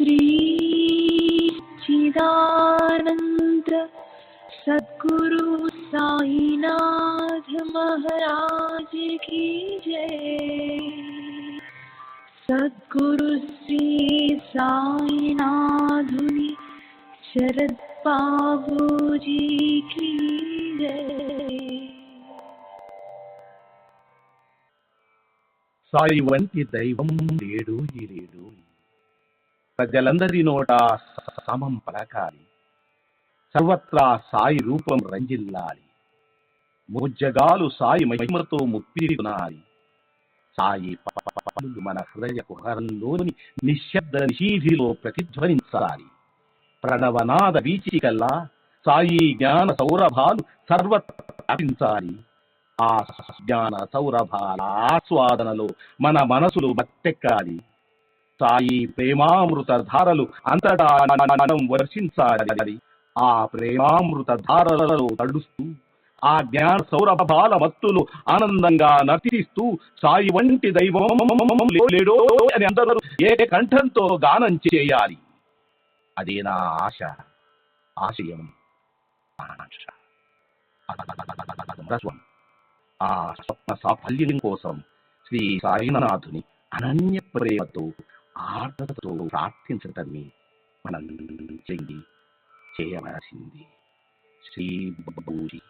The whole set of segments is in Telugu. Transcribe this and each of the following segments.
श्री चिदानंद सद्गुरु साईनाथ महाराज की जय। सद्गुरु श्री साईनाथुनि शरद बाबूजी की जय। సాయి వంటి దైవం లేడు ఈ లేడు. ప్రజలందరి నోట సమం పలకాలి, సర్వత్రా సాయి రూపం రంజిల్లాలి. ముజ్జగాలు సాయి మహిమతో ముప్పిరినాలి. సాయి పాపాలు మన హృదయ కుహరంలోని నిశ్శబ్ద నిశీధిలో ప్రతిధ్వనించాలి. ప్రణవనాద వీచికల్లా సాయి జ్ఞాన సౌరభాలు సర్వత్రా వ్యాపించాలి. ఆ జ్ఞాన సౌరభాల ఆస్వాదనలో మన మనసులు బట్టెక్కాలి. సాయి ప్రేమామృత ధారలు అంతటా వర్షించాలి. ఆ ప్రేమామృత ధారలలో తడుస్తూ ఆ జ్ఞాన సౌరభాల మత్తులు ఆనందంగా నర్తిస్తూ సాయి వంటి దైవం లేడో అని అందరూ ఏక కంఠంతో గానం చేయాలి. అదే నా ఆశ, ఆశయం, ఆకాంక్ష. ఆ స్వప్న సాఫల్యం కోసం శ్రీ సాయినాథుని అనన్య ప్రేమతో ఆర్ద్రతతో ప్రార్థించటమే మనం చేయవలసింది. శ్రీ బాబూజీ.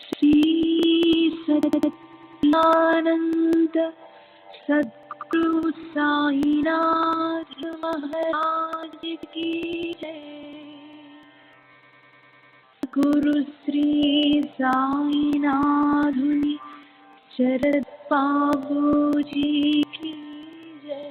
श्री सच्चिदानंद सद्गुरु साईनाथ महाराज की जय। गुरु श्री साईनाथुनि शरद बाबूजी की जय।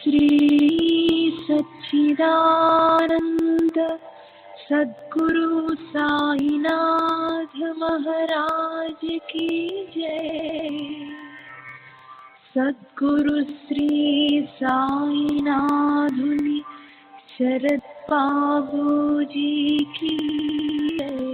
श्री सच्चिदानंद सद्गुरु साईनाथ महाराज की जय। सद्गुरु श्री साईनाथुनि शरद बाबूजी की जय।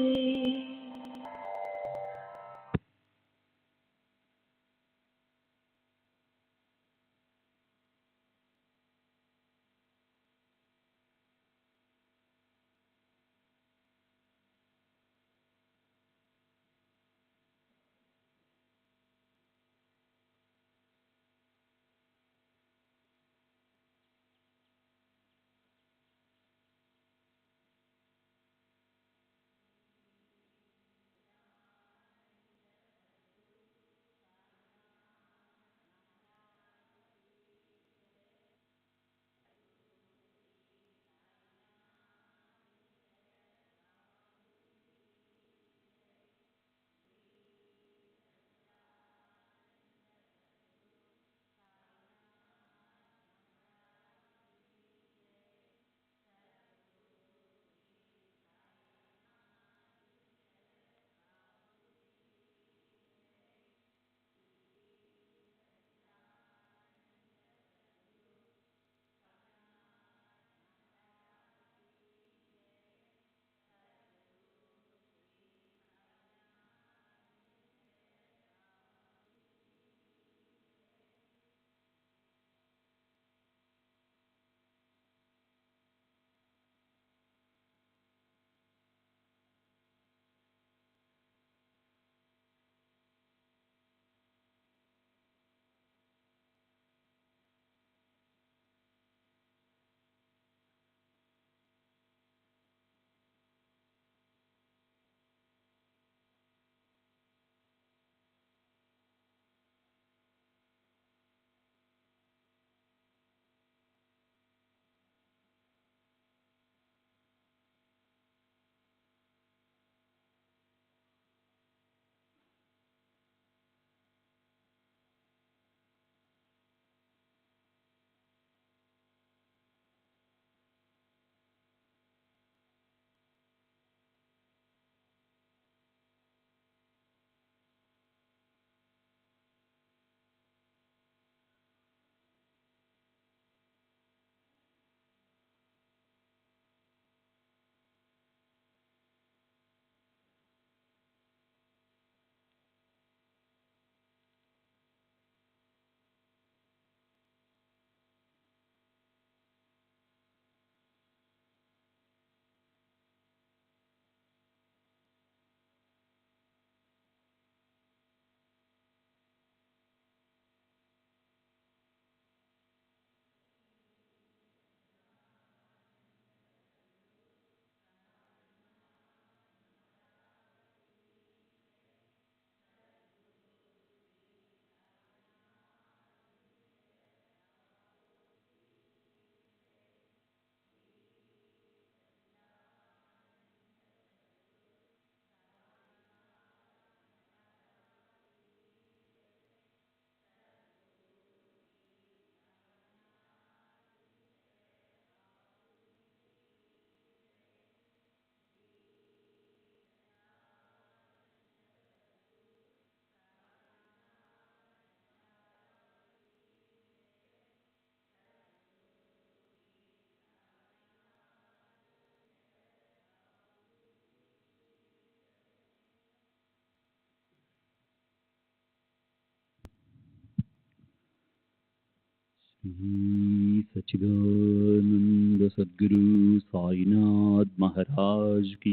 श्री सच्चिदानंद सद्गुरु साईनाथ महाराज की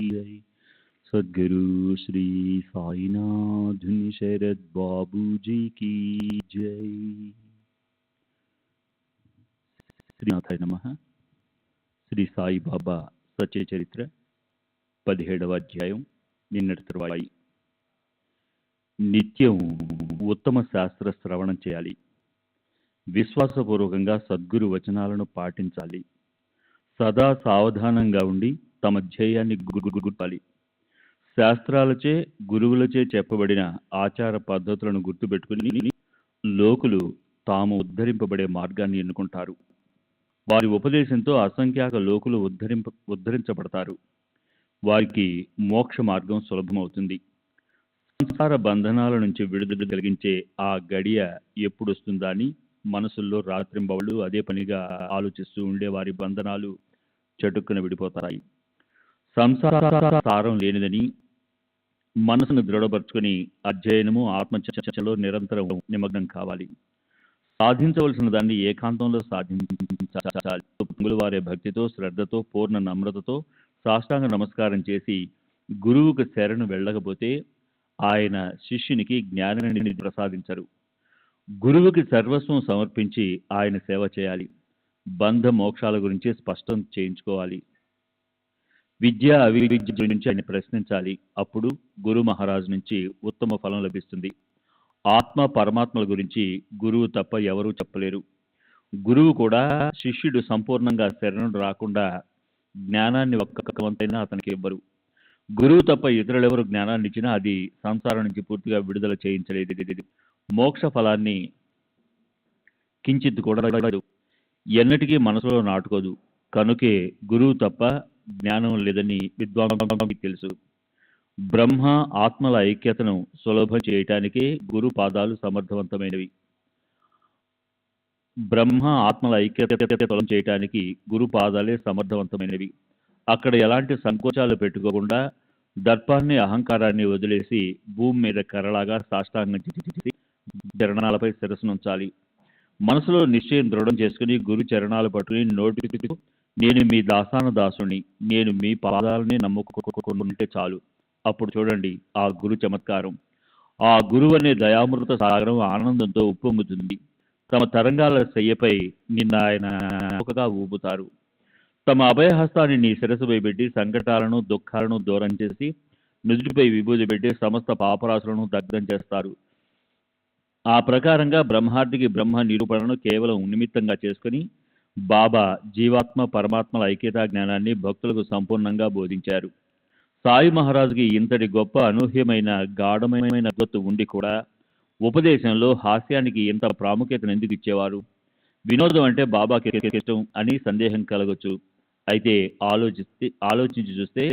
जय। सद्गुरु श्री साईनाथ शरद बाबू जी की जय। శ్రీనాథాయ నమః. శ్రీ సాయిబాబా సత్య చరిత్ర 17వ అధ్యాయం. నిన్నటి తరువాయి. నిత్యం ఉత్తమ శాస్త్ర శ్రవణం చేయాలి. విశ్వాసపూర్వకంగా సద్గురు వచనాలను పాటించాలి. సదా సావధానంగా ఉండి తమ ధ్యేయాన్ని గుర్తుపాలి. శాస్త్రాలచే గురువులచే చెప్పబడిన ఆచార పద్ధతులను గుర్తుపెట్టుకుని లోకులు తాము ఉద్ధరింపబడే మార్గాన్ని ఎన్నుకుంటారు. వారి ఉపదేశంతో అసంఖ్యాక లోకులు ఉద్ధరించబడతారు. వారికి మోక్ష మార్గం సులభమవుతుంది. సంసార బంధనాల నుంచి విడుదల కలిగించే ఆ గడియ ఎప్పుడొస్తుందా అని మనసుల్లో రాత్రింబవళ్ళు అదే పనిగా ఆలోచిస్తూ ఉండే వారి బంధనాలు చటుక్కున విడిపోతాయి. సంసారం లేనిదని మనసును దృఢపరుచుకుని అధ్యయనము ఆత్మచర్చలో నిరంతరం నిమగ్నం కావాలి. సాధించవలసిన దాన్ని ఏకాంతంలో సాధించాలి. వారే భక్తితో, శ్రద్ధతో, పూర్ణ నమ్రతతో సాష్టాంగ నమస్కారం చేసి గురువుకు శరణు వెళ్ళకపోతే ఆయన శిష్యునికి జ్ఞానాన్ని ప్రసాదించరు. గురువుకి సర్వస్వం సమర్పించి ఆయన సేవ చేయాలి. బంధ మోక్షాల గురించి స్పష్టం చేయించుకోవాలి. విద్య అవిద్య గురించి ఆయన ప్రశ్నించాలి. అప్పుడు గురు మహారాజు నుంచి ఉత్తమ ఫలం లభిస్తుంది. ఆత్మ పరమాత్మల గురించి గురువు తప్ప ఎవరూ చెప్పలేరు. గురువు కూడా శిష్యుడు సంపూర్ణంగా శరణు రాకుండా జ్ఞానాన్ని ఒక్కవంతైనా అతనికి ఇవ్వరు. గురువు తప్ప ఇతరులెవరు జ్ఞానాన్ని ఇచ్చినా అది సంసారం నుంచి పూర్తిగా విడుదల చేయించలేదు. మోక్ష ఫలాన్ని కించిత్ కూడా ఎన్నటికీ మనసులో నాటుకోదు. కనుకే గురువు తప్ప జ్ఞానం లేదని విద్వాంసుకి తెలుసు. బ్రహ్మ ఆత్మల ఐక్యతను సులభం చేయటానికే గురు పాదాలు సమర్థవంతమైనవి. బ్రహ్మ ఆత్మల ఐక్యత సులభం చేయటానికి గురు పాదాలే సమర్థవంతమైనవి. అక్కడ ఎలాంటి సంకోచాలు పెట్టుకోకుండా దర్పాన్ని, అహంకారాన్ని వదిలేసి భూమి మీద కర్రలాగా సాష్టాంగం చేసి చరణాలపై శిరస్సునుంచాలి. మనసులో నిశ్చయం దృఢం చేసుకుని గురు చరణాలు పట్టుకుని నోటితో నేను మీ దాసాన దాసుని, నేను మీ పాదాలని నమ్ముకుంటే చాలు. అప్పుడు చూడండి ఆ గురు చమత్కారం. ఆ గురువు అనే దయామృత సాగరం ఆనందంతో ఉప్పొంగుతుంది. తమ తరంగాల శయ్యపై నిన్న ఆయన ఊపుతారు. తమ అభయహస్తాన్ని నీ శిరస్సుపై పెట్టి సంకటాలను, దుఃఖాలను దూరం చేసి నుదుటిపై విభూతి పెట్టి సమస్త పాపరాశులను దగ్ధం చేస్తారు. ఆ ప్రకారంగా బ్రహ్మార్దికి బ్రహ్మ నిరూపణను కేవలం నిమిత్తంగా చేసుకుని బాబా జీవాత్మ పరమాత్మల ఐక్యతా జ్ఞానాన్ని భక్తులకు సంపూర్ణంగా బోధించారు. సాయి మహారాజుకి ఇంతటి గొప్ప అనూహ్యమైన గాఢమైన గొత్తు ఉండి కూడా ఉపదేశంలో హాస్యానికి ఇంత ప్రాముఖ్యతను ఎందుకు ఇచ్చేవారు? వినోదం అంటే బాబాకి ఇష్టం అని సందేహం కలగొచ్చు. అయితే ఆలోచించి చూస్తే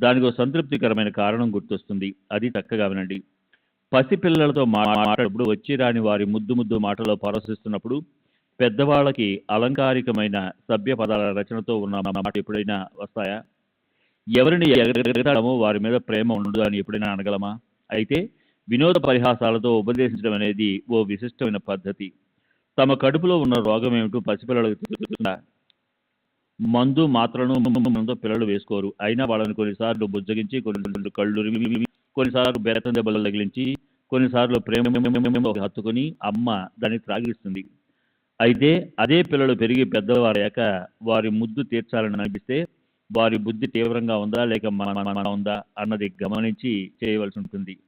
దానికి సంతృప్తికరమైన కారణం గుర్తొస్తుంది. అది చక్కగా వినండి. పసిపిల్లలతో మాట్లాడప్పుడు వచ్చి రాని వారి ముద్దు మాటలో పరవశిస్తున్నప్పుడు పెద్దవాళ్ళకి అలంకారికమైన సభ్య పదాల రచనతో ఉన్న మాట ఎప్పుడైనా వస్తాయా? ఎవరిని ఎగతాడమో వారి మీద ప్రేమ ఉండదు అని ఎప్పుడైనా అనగలమా? అయితే వినోద పరిహాసాలతో ఉపదేశించడం అనేది ఓ విశిష్టమైన పద్ధతి. తమ కడుపులో ఉన్న రోగం ఏమిటో పసిపిల్లలకు తెలుస్తుందా? మందు మాత్రలను పిల్లలు వేసుకోరు. అయినా వాళ్ళని కొన్నిసార్లు బుజ్జగించి, కొన్ని కళ్ళు, కొన్నిసార్లు బెరతం దెబ్బలు తగిలించి, కొన్నిసార్లు ప్రేమ హత్తుకొని అమ్మ దాన్ని త్రాగిస్తుంది. అయితే అదే పిల్లలు పెరిగి పెద్దవారయ్యాక వారి ముద్దు తీర్చాలని అనిపిస్తే వారి బుద్ధి తీవ్రంగా ఉందా లేక ఉందా అన్నది గమనించి చేయవలసి ఉంటుంది.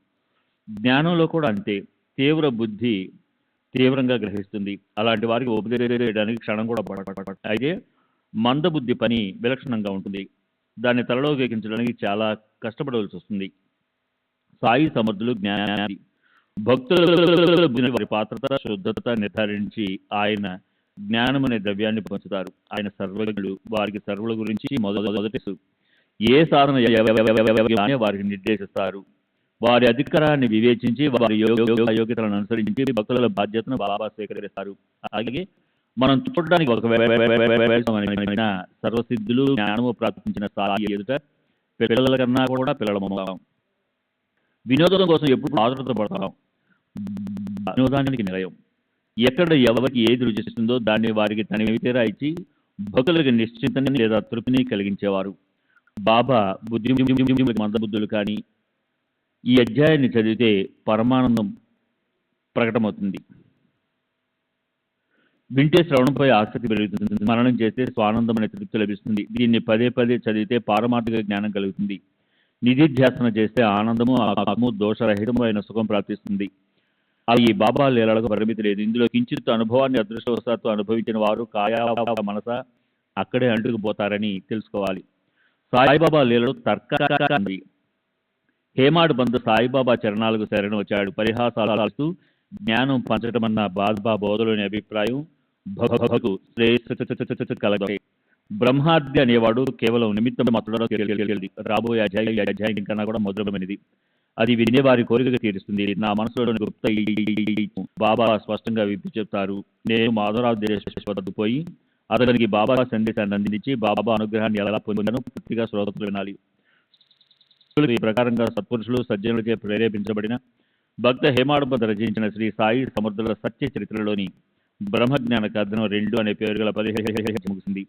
జ్ఞానంలో కూడా అంతే. తీవ్ర బుద్ధి తీవ్రంగా గ్రహిస్తుంది. అలాంటి వారికి ఉపదేశించడానికి క్షణం కూడా పడదు. అయితే మందబుద్ధి పని విలక్షణంగా ఉంటుంది. దాన్ని తలలోకి ఎక్కించడానికి చాలా కష్టపడవలసి వస్తుంది. సాయి సమర్థులు జ్ఞాని. భక్తుల వారి పాత్రత, శుద్ధత నిర్ధారించి ఆయన జ్ఞానం అనే ద్రవ్యాన్ని పంచుతారు. ఆయన సర్వజ్ఞుడు. వారికి సర్వుల గురించి మొదటి ఏ సాధన వారికి నిర్దేశిస్తారు. వారి అధికారాన్ని వివేచించి వారి యోగ్యతలను అనుసరించి భక్తుల బాధ్యతను బాబా స్వీకరిస్తారు. అలాగే మనం చూడడానికి ఒక సర్వసిద్ధులు జ్ఞానము ప్రాప్తించిన సాయి ఎదుట పిల్లల కన్నా కూడా పిల్లల వినోదం కోసం ఎప్పుడు ఆదురత పడతాం. వినోదానికి నిలయం. ఎక్కడ ఎవరికి ఏది రుచిస్తుందో దాన్ని వారికి తనివి తీరా ఇచ్చి భక్తులకు నిశ్చింతని లేదా తృప్తిని కలిగించేవారు. బాబా మందబుద్ధులు కానీ ఈ అధ్యాయాన్ని చదివితే పరమానందం ప్రకటమవుతుంది. వింటే శ్రవణంపై ఆసక్తి పెరుగుతుంది, మననం చేస్తే స్వానందం అనే తృప్తి లభిస్తుంది. దీన్ని పదే పదే చదివితే పారమార్థిక జ్ఞానం కలుగుతుంది. నిధిధ్యాసన చేస్తే ఆనందము ఆత్మము దోషరహితము అయిన సుఖం ప్రాప్తిస్తుంది. అవి ఈ బాబా లీలలకు పరిమితి లేదు. ఇందులో కించిత్ అనుభవాన్ని అదృష్టవశాత్తు అనుభవించిన వారు కాయ మనస అక్కడే అంటుకుపోతారని తెలుసుకోవాలి. సాయిబాబా లీలలు తర్క హేమాడు బంధ సాయిబాబా చరణాలకు శరణ వచ్చాడు. పరిహాసాలు జ్ఞానం పంచటమన్న బాబా బోధలోని అభిప్రాయం భగవకు శ్రేయస్సు కలగ. బ్రహ్మాద్రి అనేవాడు కేవలం నిమిత్తం మాత్రం రాబోయే అధ్యాయం కన్నా కూడా మధురమైనది. అది వినే వారి కోరిక తీరుస్తుంది. నా మనసులోని గుప్త బాబా స్పష్టంగా విప్పి చెప్తారు. నేను మాధవరావు దేశ పోయి అతనికి బాబా సందేశాన్ని అందించి బాబా అనుగ్రహాన్ని ఎలా పొందానో పూర్తిగా శ్రోతలు వినాలి. ఈ ప్రకారంగా సత్పురుషులు సజ్జనులకే ప్రేరేపించబడిన భక్త హేమాడుబంధ రచించిన శ్రీ సాయి సమర్థుల సత్య చరిత్రలోని బ్రహ్మజ్ఞాన కథనం 2 అనే పేరు గల 15 ముగిసింది.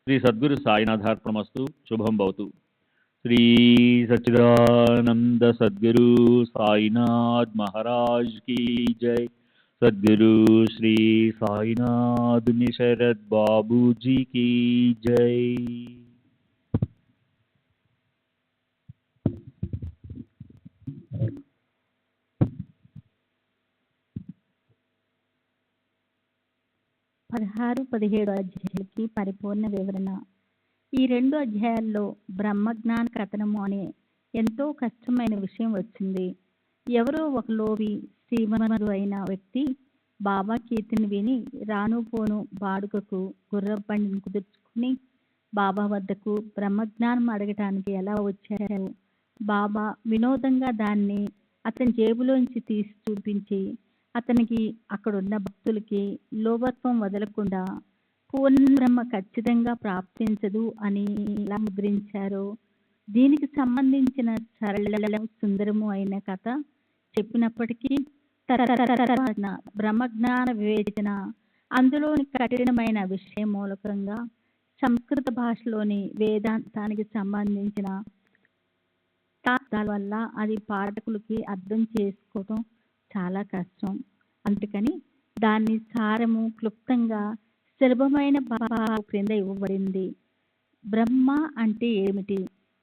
శ్రీ సద్గురు సాయినాథార్పణమస్తు. శుభం భవతు. శ్రీ సచ్చిదానంద సద్గురు సాయినాథ్ మహారాజ్ की जय. सद्गुरु श्री साईनाथ शरद बाबू जी की जय. పదహారు 17 అధ్యాయాలకి పరిపూర్ణ వివరణ. ఈ 2 అధ్యాయాల్లో బ్రహ్మజ్ఞాన కథనము అనే ఎంతో కష్టమైన విషయం వచ్చింది. ఎవరో ఒక లోవి శ్రీమనుడు అయిన వ్యక్తి బాబా కీర్తిని విని రాను పోను బాడుకకు గుర్రబండిని కుదుర్చుకుని బాబా వద్దకు బ్రహ్మజ్ఞానం అడగటానికి ఎలా వచ్చారు. బాబా వినోదంగా దాన్ని అతని జేబులోంచి తీసి చూపించి అతనికి అక్కడున్న భక్తులకి లోభత్వం వదలకుండా పూర్ణ బ్రహ్మ ఖచ్చితంగా ప్రాప్తించదు అని ఎలా ముద్రించారో దీనికి సంబంధించిన సరళ సుందరము అయిన కథ చెప్పినప్పటికీ బ్రహ్మజ్ఞాన వివేచన అందులోని కఠినమైన విషయం మూలకంగా సంస్కృత భాషలోని వేదాంతానికి సంబంధించిన వల్ల అది పాఠకులకి అర్థం చేసుకోవటం చాలా కష్టం. అందుకని దాన్ని సారము క్లుప్తంగా సులభమైన క్రింద ఇవ్వబడింది. బ్రహ్మ అంటే ఏమిటి?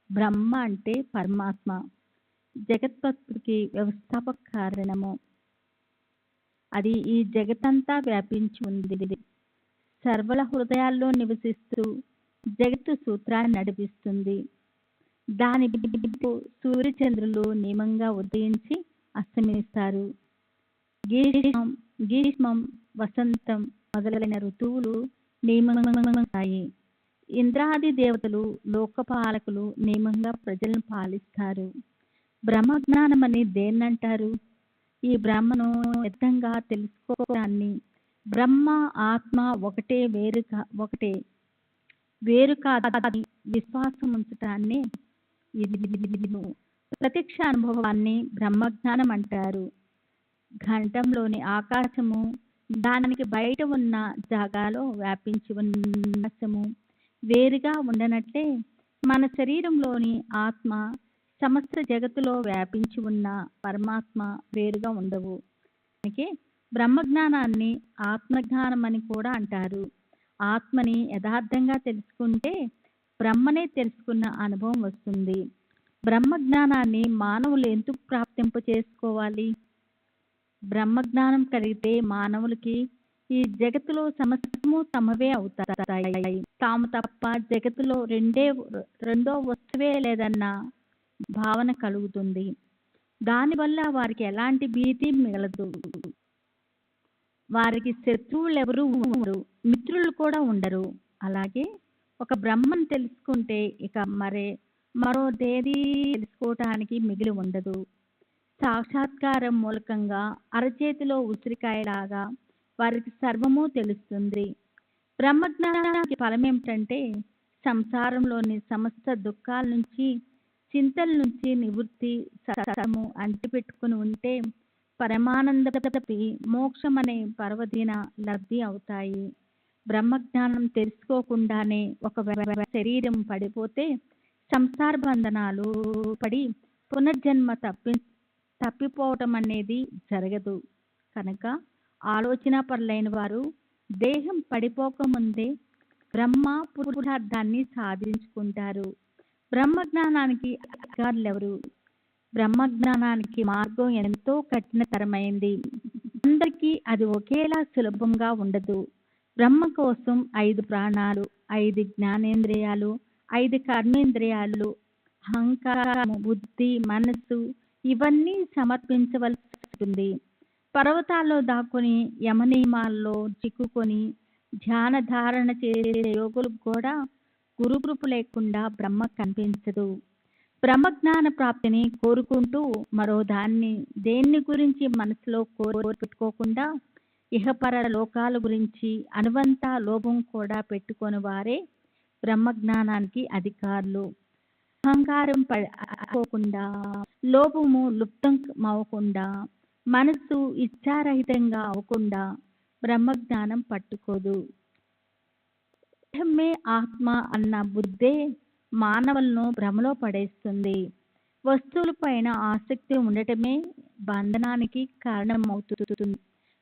బ్రహ్మ అంటే పరమాత్మ, జగత్పత్రికి వ్యవస్థాపక కారణము. అది ఈ జగత్తంతా వ్యాపించి ఉంది. సర్వల హృదయాల్లో నివసిస్తూ జగత్తు సూత్రాన్ని నడిపిస్తుంది. దాని సూర్యచంద్రులు నియమంగా ఉదయించి అస్తమిస్తారు. గ్రీష్మం వసంతం మొదలైన ఋతువులు నియమంతాయి. ఇంద్రాది దేవతలు లోకపాలకులు నియమంగా ప్రజలను పాలిస్తారు. బ్రహ్మజ్ఞానం అని దేన్నంటారు? ఈ బ్రహ్మను యథంగా తెలుసుకోవడాన్ని బ్రహ్మ ఆత్మ ఒకటే వేరు కాదు విశ్వాసం ఉంచటాన్ని ప్రత్యక్ష అనుభవాన్ని బ్రహ్మజ్ఞానం అంటారు. ఘంటంలోని ఆకాశము దానికి బయట ఉన్న జాగాలో వ్యాపించి ఉన్న వేరుగా ఉండనట్లే మన శరీరంలోని ఆత్మ సమస్త జగత్తులో వ్యాపించి ఉన్న పరమాత్మ వేరుగా ఉండవు. అందుకే బ్రహ్మజ్ఞానాన్ని ఆత్మజ్ఞానం అని కూడా అంటారు. ఆత్మని యథార్థంగా తెలుసుకుంటే బ్రహ్మనే తెలుసుకున్న అనుభవం వస్తుంది. బ్రహ్మజ్ఞానాన్ని మానవులు ఎందుకు ప్రాప్తింప చేసుకోవాలి? బ్రహ్మజ్ఞానం కలిగితే మానవులకి ఈ జగత్తులో సమస్తము తమవే అవుతాయి. తాము తప్ప జగత్తులో రెండో వస్తువే లేదన్న భావన కలుగుతుంది. దానివల్ల వారికి ఎలాంటి భీతి మిగలదు. వారికి శత్రువులు ఎవరు ఉండరు, మిత్రులు కూడా ఉండరు. అలాగే ఒక బ్రహ్మను తెలుసుకుంటే ఇక మరోదేది తెలుసుకోవటానికి మిగిలి ఉండదు. సాక్షాత్కారం మూలకంగా అరచేతిలో ఉసిరికాయలాగా వారికి సర్వము తెలుస్తుంది. బ్రహ్మజ్ఞానానికి ఫలం ఏమిటంటే సంసారంలోని సమస్త దుఃఖాల నుంచి చింతల నుంచి నివృత్తి. సత్యము అంటిపెట్టుకుని ఉంటే పరమానంద తప్పి మోక్షమనే పర్వదిన లబ్ధి అవుతాయి. బ్రహ్మజ్ఞానం తెలుసుకోకుండానే ఒకవేళ శరీరం పడిపోతే సంసార బంధనాలు పడి పునర్జన్మ తప్పిపోవటం అనేది జరగదు. కనుక ఆలోచన పరులైన వారు దేహం పడిపోకముందే బ్రహ్మ పురుషార్థాన్ని సాధించుకుంటారు. బ్రహ్మజ్ఞానానికి అధికారులెవరు? బ్రహ్మజ్ఞానానికి మార్గం ఎంతో కఠినతరమైంది. అందరికీ అది ఒకేలా సులభంగా ఉండదు. బ్రహ్మ కోసం 5 ప్రాణాలు, 5 జ్ఞానేంద్రియాలు, 5 కర్మేంద్రియాలు, అహంకారము, బుద్ధి, మనస్సు ఇవన్నీ సమర్పించవలసి ఉంటుంది. పర్వతాల్లో దాక్కుని యమనియమాల్లో చిక్కుకొని ధ్యాన ధారణ చేసే యోగులకు కూడా గురుకృప లేకుండా బ్రహ్మ కనిపించదు. బ్రహ్మజ్ఞాన ప్రాప్తిని కోరుకుంటూ మరో దేన్ని గురించి మనసులో పెట్టుకోకుండా ఇహపర లోకాల గురించి అనువంత లోభం కూడా పెట్టుకొని వారే బ్రహ్మజ్ఞానానికి అధికారులు. అహంకారం పడిపోకుండా, లోభము లుప్తం అవ్వకుండా, మనస్సు ఇచ్ఛారహితంగా అవ్వకుండా బ్రహ్మజ్ఞానం పట్టుకోదు. దేహమే ఆత్మ అన్న బుద్ధే మానవులను భ్రమలో పడేస్తుంది. వస్తువులపైన ఆసక్తి ఉండటమే బంధనానికి కారణమవుతుంది.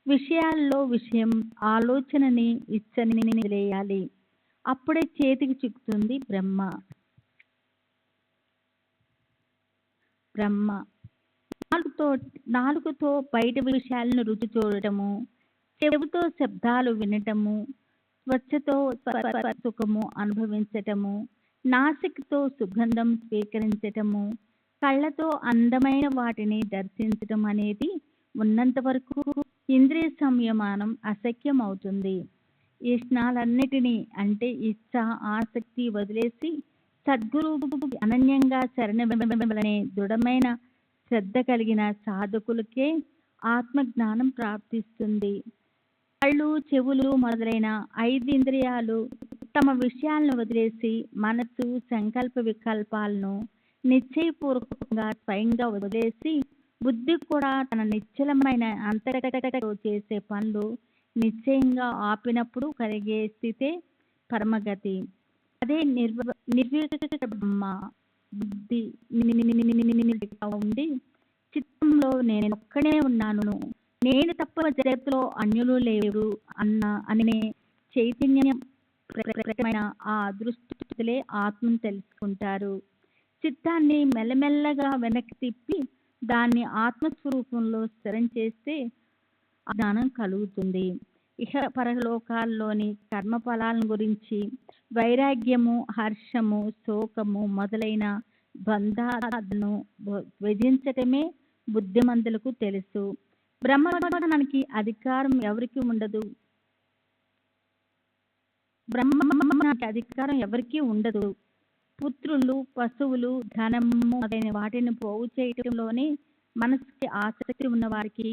విషయాల్లో విషయం ఆలోచనని ఇచ్చని వదిలేయాలి. అప్పుడే చేతికి చిక్కుతుంది బ్రహ్మ. నాలుగుతో బయట విషయాలను రుచి చూడటము, చెవుతో శబ్దాలు వినటము, స్వచ్ఛతో సుఖము అనుభవించటము, నాసికతో సుగంధం స్వీకరించటము, కళ్ళతో అందమైన వాటిని దర్శించటం అనేది ఉన్నంత వరకు ఇంద్రియ సంయమనం అశక్యం అవుతుంది. ఈ స్నాలన్నిటినీ అంటే ఇచ్చ, ఆసక్తి వదిలేసి సద్గురువు అనన్యంగా శరణవలనే దృఢమైన శ్రద్ధ కలిగిన సాధకులకే ఆత్మజ్ఞానం ప్రాప్తిస్తుంది. కళ్ళు, చెవులు మొదలైన 5 ఇంద్రియాలు తమ విషయాలను వదిలేసి మనస్సు, సంకల్ప వికల్పాలను నిశ్చయపూర్వకంగా స్వయంగా వదిలేసి బుద్ధి కూడా తన నిశ్చలమైన అంతర్గతంతో చేసే పనులు నిశ్చయంగా ఆపినప్పుడు కలిగే స్థితే పరమగతి. అదే నిర్వికల్ప బ్రహ్మ. బుద్ధి ఉండి చిత్తంలో నేను ఒక్కడే ఉన్నాను, నేను తప్ప జగత్తులో అన్యులు లేరు అనే చైతన్యం ప్రకటమైన ఆ దృష్టిలే ఆత్మను తెలుసుకుంటారు. చిత్తాన్ని మెల్లమెల్లగా వెనక్కి తిప్పి దాన్ని ఆత్మస్వరూపంలో స్థిరం చేస్తే జ్ఞానం కలుగుతుంది. ఇహ పరలోకాల్లోని కర్మఫలాలను గురించి వైరాగ్యము, హర్షము, శోకము మొదలైన బంధాలను విధించటమే బుద్ధిమంతులకు తెలుసు. బ్రహ్మజ్ఞానానికి అధికారం ఎవరికి ఉండదు. బ్రహ్మజ్ఞానానికి అధికారం ఎవరికీ ఉండదు. పుత్రులు, పశువులు, ధనము మొదలైన వాటిని పోగు చేయటంలోనే మనసుకి ఆసక్తి ఉన్న వారికి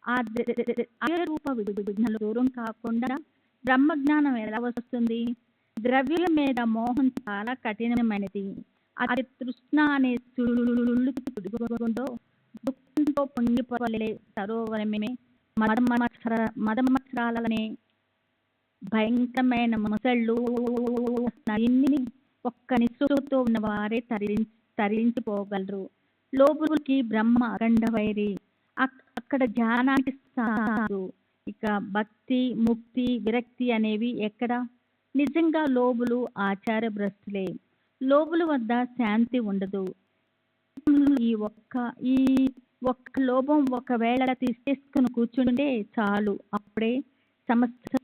ఆ రూప విఘ్నాలు దూరం కాకుండా బ్రహ్మజ్ఞానం ఎలా వస్తుంది? ద్రవ్యుల మీద మోహం చాలా కఠినమైనది. అది తృష్ణ అనే దుఃఖంతో పొంగిపోలే సరోవరమే మదమత్సరాలనే భయంకరమైన మొసళ్ళు ఒక్క నిశ్చయంతో ఉన్న వారే తరించిపోగలరు. లోపులకి బ్రహ్మ అఖండ వైరి. అక్కడ ధ్యానానికి సాగు. ఇక భక్తి, ముక్తి, విరక్తి అనేవి ఎక్కడ? నిజంగా లోబులు ఆచార భ్రష్టులే. లోబుల వద్ద శాంతి ఉండదు. ఈ ఒక్క లోభం ఒకవేళ తీసుకుని కూర్చుంటే చాలు, అప్పుడే సమస్య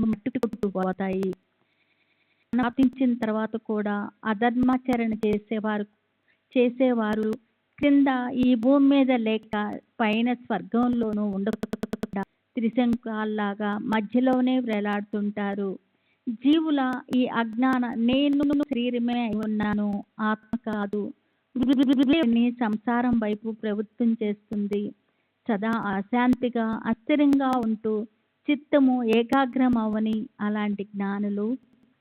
మట్టుకుపోతాయి. ప్రాప్తించిన తర్వాత కూడా అధర్మాచరణ చేసేవారు క్రింద ఈ భూమి మీద లేక పైన స్వర్గంలోనూ ఉండకుండా త్రిశంకాల్లాగా మధ్యలోనే వేలాడుతుంటారు. జీవుల ఈ అజ్ఞాన నేను శరీరమే అయి ఉన్నాను, ఆత్మ కాదు, సంసారం వైపు ప్రవృత్తం చేస్తుంది. సదా అశాంతిగా అస్థిరంగా ఉంటూ చిత్తము ఏకాగ్రం అవని అలాంటి జ్ఞానులు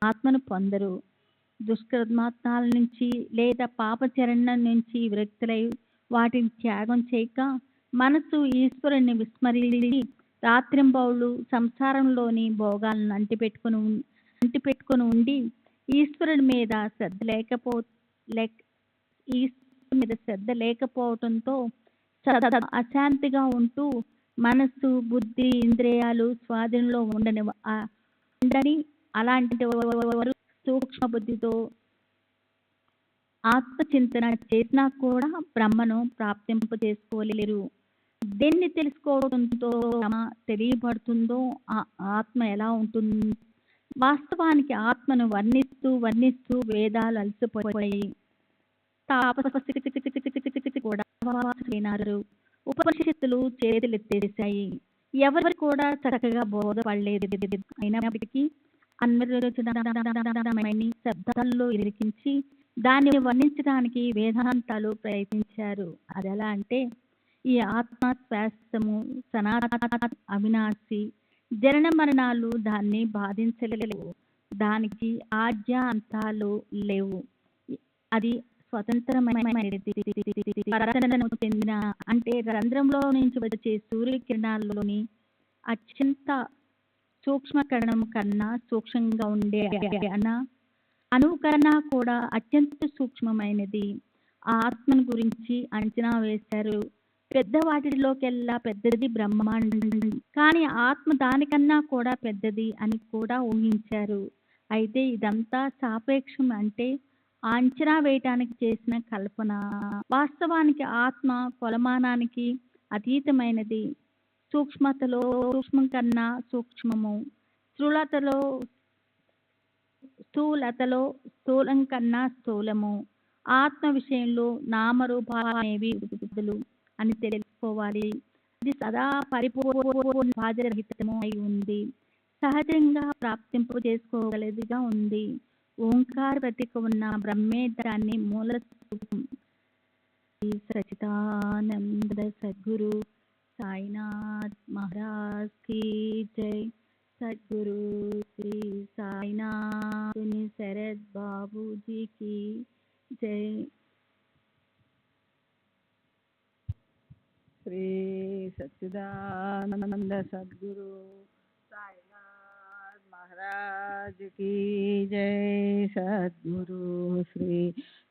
ఆత్మను పొందరు. దుష్కర్మాత్మాల నుంచి లేదా పాపచరణం నుంచి విరక్తులై వాటిని త్యాగం చేయక మనసు ఈశ్వరుని విస్మరించి రాత్రింబౌళ్ళు సంసారంలోని భోగాలను అంటిపెట్టుకొని ఉండి ఈశ్వరుని మీద శ్రద్ధ లేకపోవడంతో సదా అశాంతిగా ఉంటూ మనస్సు బుద్ధి ఇంద్రియాలు స్వాధీనంలో ఉండని అలాంటి వారు సూక్ష్మ బుద్ధితో ఆత్మచింతన చేసినా కూడా బ్రహ్మను ప్రాప్తింప చేసుకోలేరు. దేన్ని తెలుసుకోవడంతో తెలియబడుతుందో ఆ ఆత్మ ఎలా ఉంటుంది? వాస్తవానికి ఆత్మను వర్ణిస్తూ వేదాలు అలసిపోయాయి. కూడా ఉపనిషత్తులు చేతులెత్తేశాయి. ఎవరు కూడా చక్కగా బోధపడలేదు. అయినప్పటికీ అన్వయోచితమైన శబ్దాల్లో ఇరికించి దాన్ని వర్ణించడానికి వేదాంతాలు ప్రయత్నించారు. అది ఎలా అంటే ఈ ఆత్మ శాస్త్రము సనాతన అవినాశి, జనన మరణాలు దాన్ని బాధించలేవు, దానికి ఆద్య అంతాలు లేవు, అది స్వతంత్రమైనది, చెందిన అంటే రంధ్రంలో నుంచి వచ్చే సూర్యకిరణాల్లోని అత్యంత సూక్ష్మకరణం కన్నా సూక్ష్మంగా ఉండే అణువు కన్నా కూడా అత్యంత సూక్ష్మమైనది. ఆ ఆత్మను గురించి అంచనా వేశారు. పెద్ద వాటిలోకెల్లా పెద్దది బ్రహ్మాండం, కానీ ఆత్మ దానికన్నా కూడా పెద్దది అని కూడా ఊహించారు. అయితే ఇదంతా సాపేక్షం, అంటే అంచనా వేయటానికి చేసిన కల్పన. వాస్తవానికి ఆత్మ కొలమానానికి అతీతమైనది. సూక్ష్మం కన్నా సూక్ష్మము, స్థూలతలో స్థూలం కన్నా స్థూలము. ఆత్మ విషయంలో నామరూపాలనేవి బుద్ధులు అని తెలుసుకోవాలి. ఇది సదా పరిపూర్ణ బాధ్యరహితము అయి ఉంది, సహజంగా ప్రాప్తింపు చేసుకోగలదిగా ఉంది. ఓంకార ప్రతీక ఉన్న బ్రహ్మే దాన్ని మూల స్వరూపం. సచిదానంద సద్గురు సాయినాథ్ మహారాజ్ की जय. सद्गुरु श्री साईनाथ शरद बाबू जी की जय. श्री सच्चिदानंद सद्गुरु साईनाथ महाराज की जय. सद्गुरु श्री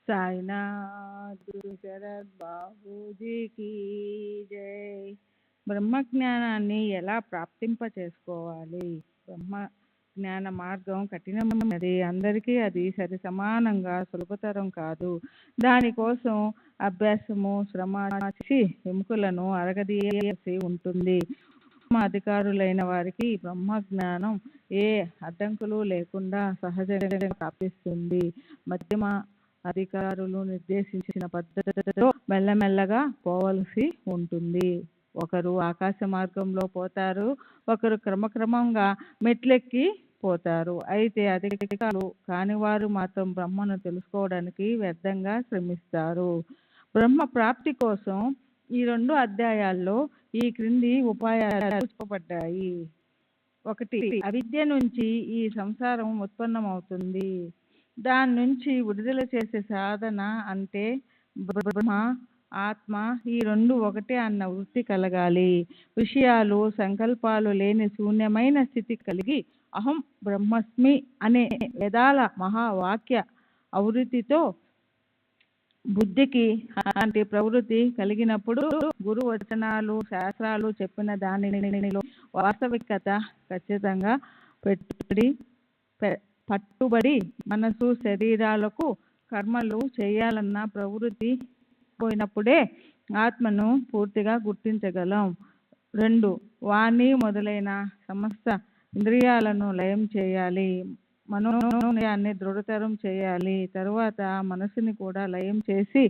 साईनाथ गुरु शरद बाबू जी की जय. బ్రహ్మ జ్ఞానాన్ని ఎలా ప్రాప్తింప చేసుకోవాలి? బ్రహ్మ జ్ఞాన మార్గం కఠినమైనది. అందరికీ అది సరి సమానంగా సులభతరం కాదు. దానికోసం అభ్యాసము, శ్రమ చేసి ఎముకలను అరగదీయాల్సి ఉంటుంది. అధికారులైన వారికి బ్రహ్మ జ్ఞానం ఏ అడ్డంకులు లేకుండా సహజంగా ప్రాప్తిస్తుంది. మధ్యమ అధికారులు నిర్దేశించిన పద్ధతిలో మెల్లమెల్లగా పోవలసి ఉంటుంది. ఒకరు ఆకాశ మార్గంలో పోతారు, ఒకరు క్రమక్రమంగా మెట్లెక్కి పోతారు. అయితే అధికారులు కాని వారు మాత్రం బ్రహ్మను తెలుసుకోవడానికి వ్యర్థంగా శ్రమిస్తారు. బ్రహ్మ ప్రాప్తి కోసం ఈ 2 అధ్యాయాల్లో ఈ క్రింది ఉపాయాలు చూపబడ్డాయి. 1. అవిద్య నుంచి ఈ సంసారం ఉత్పన్నమవుతుంది. దాని నుంచి విడుదల చేసే సాధన అంటే బ్రహ్మ ఆత్మ ఈ 2 ఒకటే అన్న వృత్తి కలగాలి. విషయాలు సంకల్పాలు లేని శూన్యమైన స్థితి కలిగి అహం బ్రహ్మస్మి అనే వేదాల మహావాక్య ఆవృత్తితో బుద్ధికి అలాంటి ప్రవృత్తి కలిగినప్పుడు గురు వచనాలు శాస్త్రాలు చెప్పిన దానిలో వాస్తవికత ఖచ్చితంగా పట్టుబడి మనసు శరీరాలకు కర్మలు చేయాలన్న ప్రవృత్తి పోయినప్పుడే ఆత్మను పూర్తిగా గుర్తించగలం. 2. వాణి మొదలైన సమస్త ఇంద్రియాలను లయం చేయాలి. మనోనియాన్ని దృఢతరం చేయాలి. తరువాత మనసుని కూడా లయం చేసి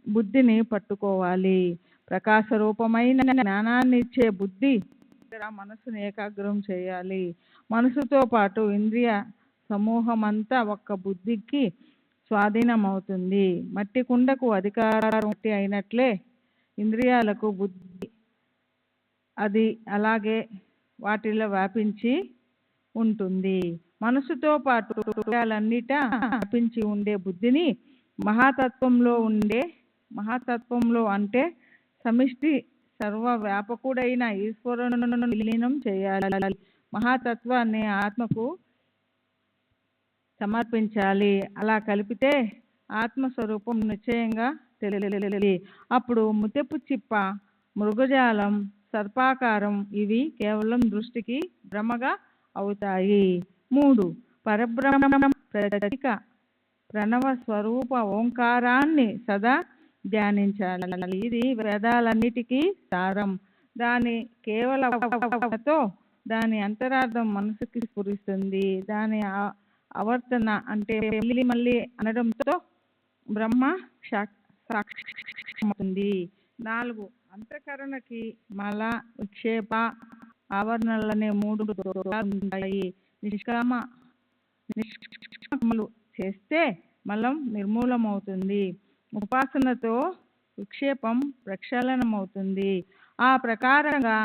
బుద్ధిని పట్టుకోవాలి. ప్రకాశ రూపమైన జ్ఞానాన్ని ఇచ్చే బుద్ధి మనసుని ఏకాగ్రం చేయాలి. మనసుతో పాటు ఇంద్రియ సమూహమంతా ఒక్క బుద్ధికి స్వాధీనమవుతుంది. మట్టి కుండకు అధికారం అయినట్లే ఇంద్రియాలకు బుద్ధి అది అలాగే వాటిలో వ్యాపించి ఉంటుంది. మనసుతో పాటు ఇంద్రియాలన్నిటా వ్యాపించి ఉండే బుద్ధిని మహాతత్వంలో అంటే సమిష్టి సర్వవ్యాపకుడైన ఈశ్వరుని విలీనం చేయాలి. మహాతత్వాన్ని ఆత్మకు సమర్పించాలి. అలా కలిపితే ఆత్మస్వరూపం నిశ్చయంగా తెలియాలి. అప్పుడు ముత్యపు చిప్ప, మృగజాలం, సర్పాకారం ఇవి కేవలం దృష్టికి భ్రమగా అవుతాయి. 3. పరబ్రహ్మ ప్రతీక ప్రణవ స్వరూప ఓంకారాన్ని సదా ధ్యానించాలి. ఇది వేదాలన్నిటికీ సారం. దాని కేవలతో దాని అంతరార్థం మనసుకి స్ఫురిస్తుంది. దాని ఆవర్తన అంటే మళ్ళీ అనడంతో బ్రహ్మ సాక్షిమవుతుంది. 4. అంతఃకరణకి మల, విక్షేప, ఆవరణలనే 3 దోషాలు ఉంటాయి. నిష్కామలు చేస్తే మలం నిర్మూలమవుతుంది. ఉపాసనతో విక్షేపం ప్రక్షాళనమవుతుంది. ఆ ప్రకారంగా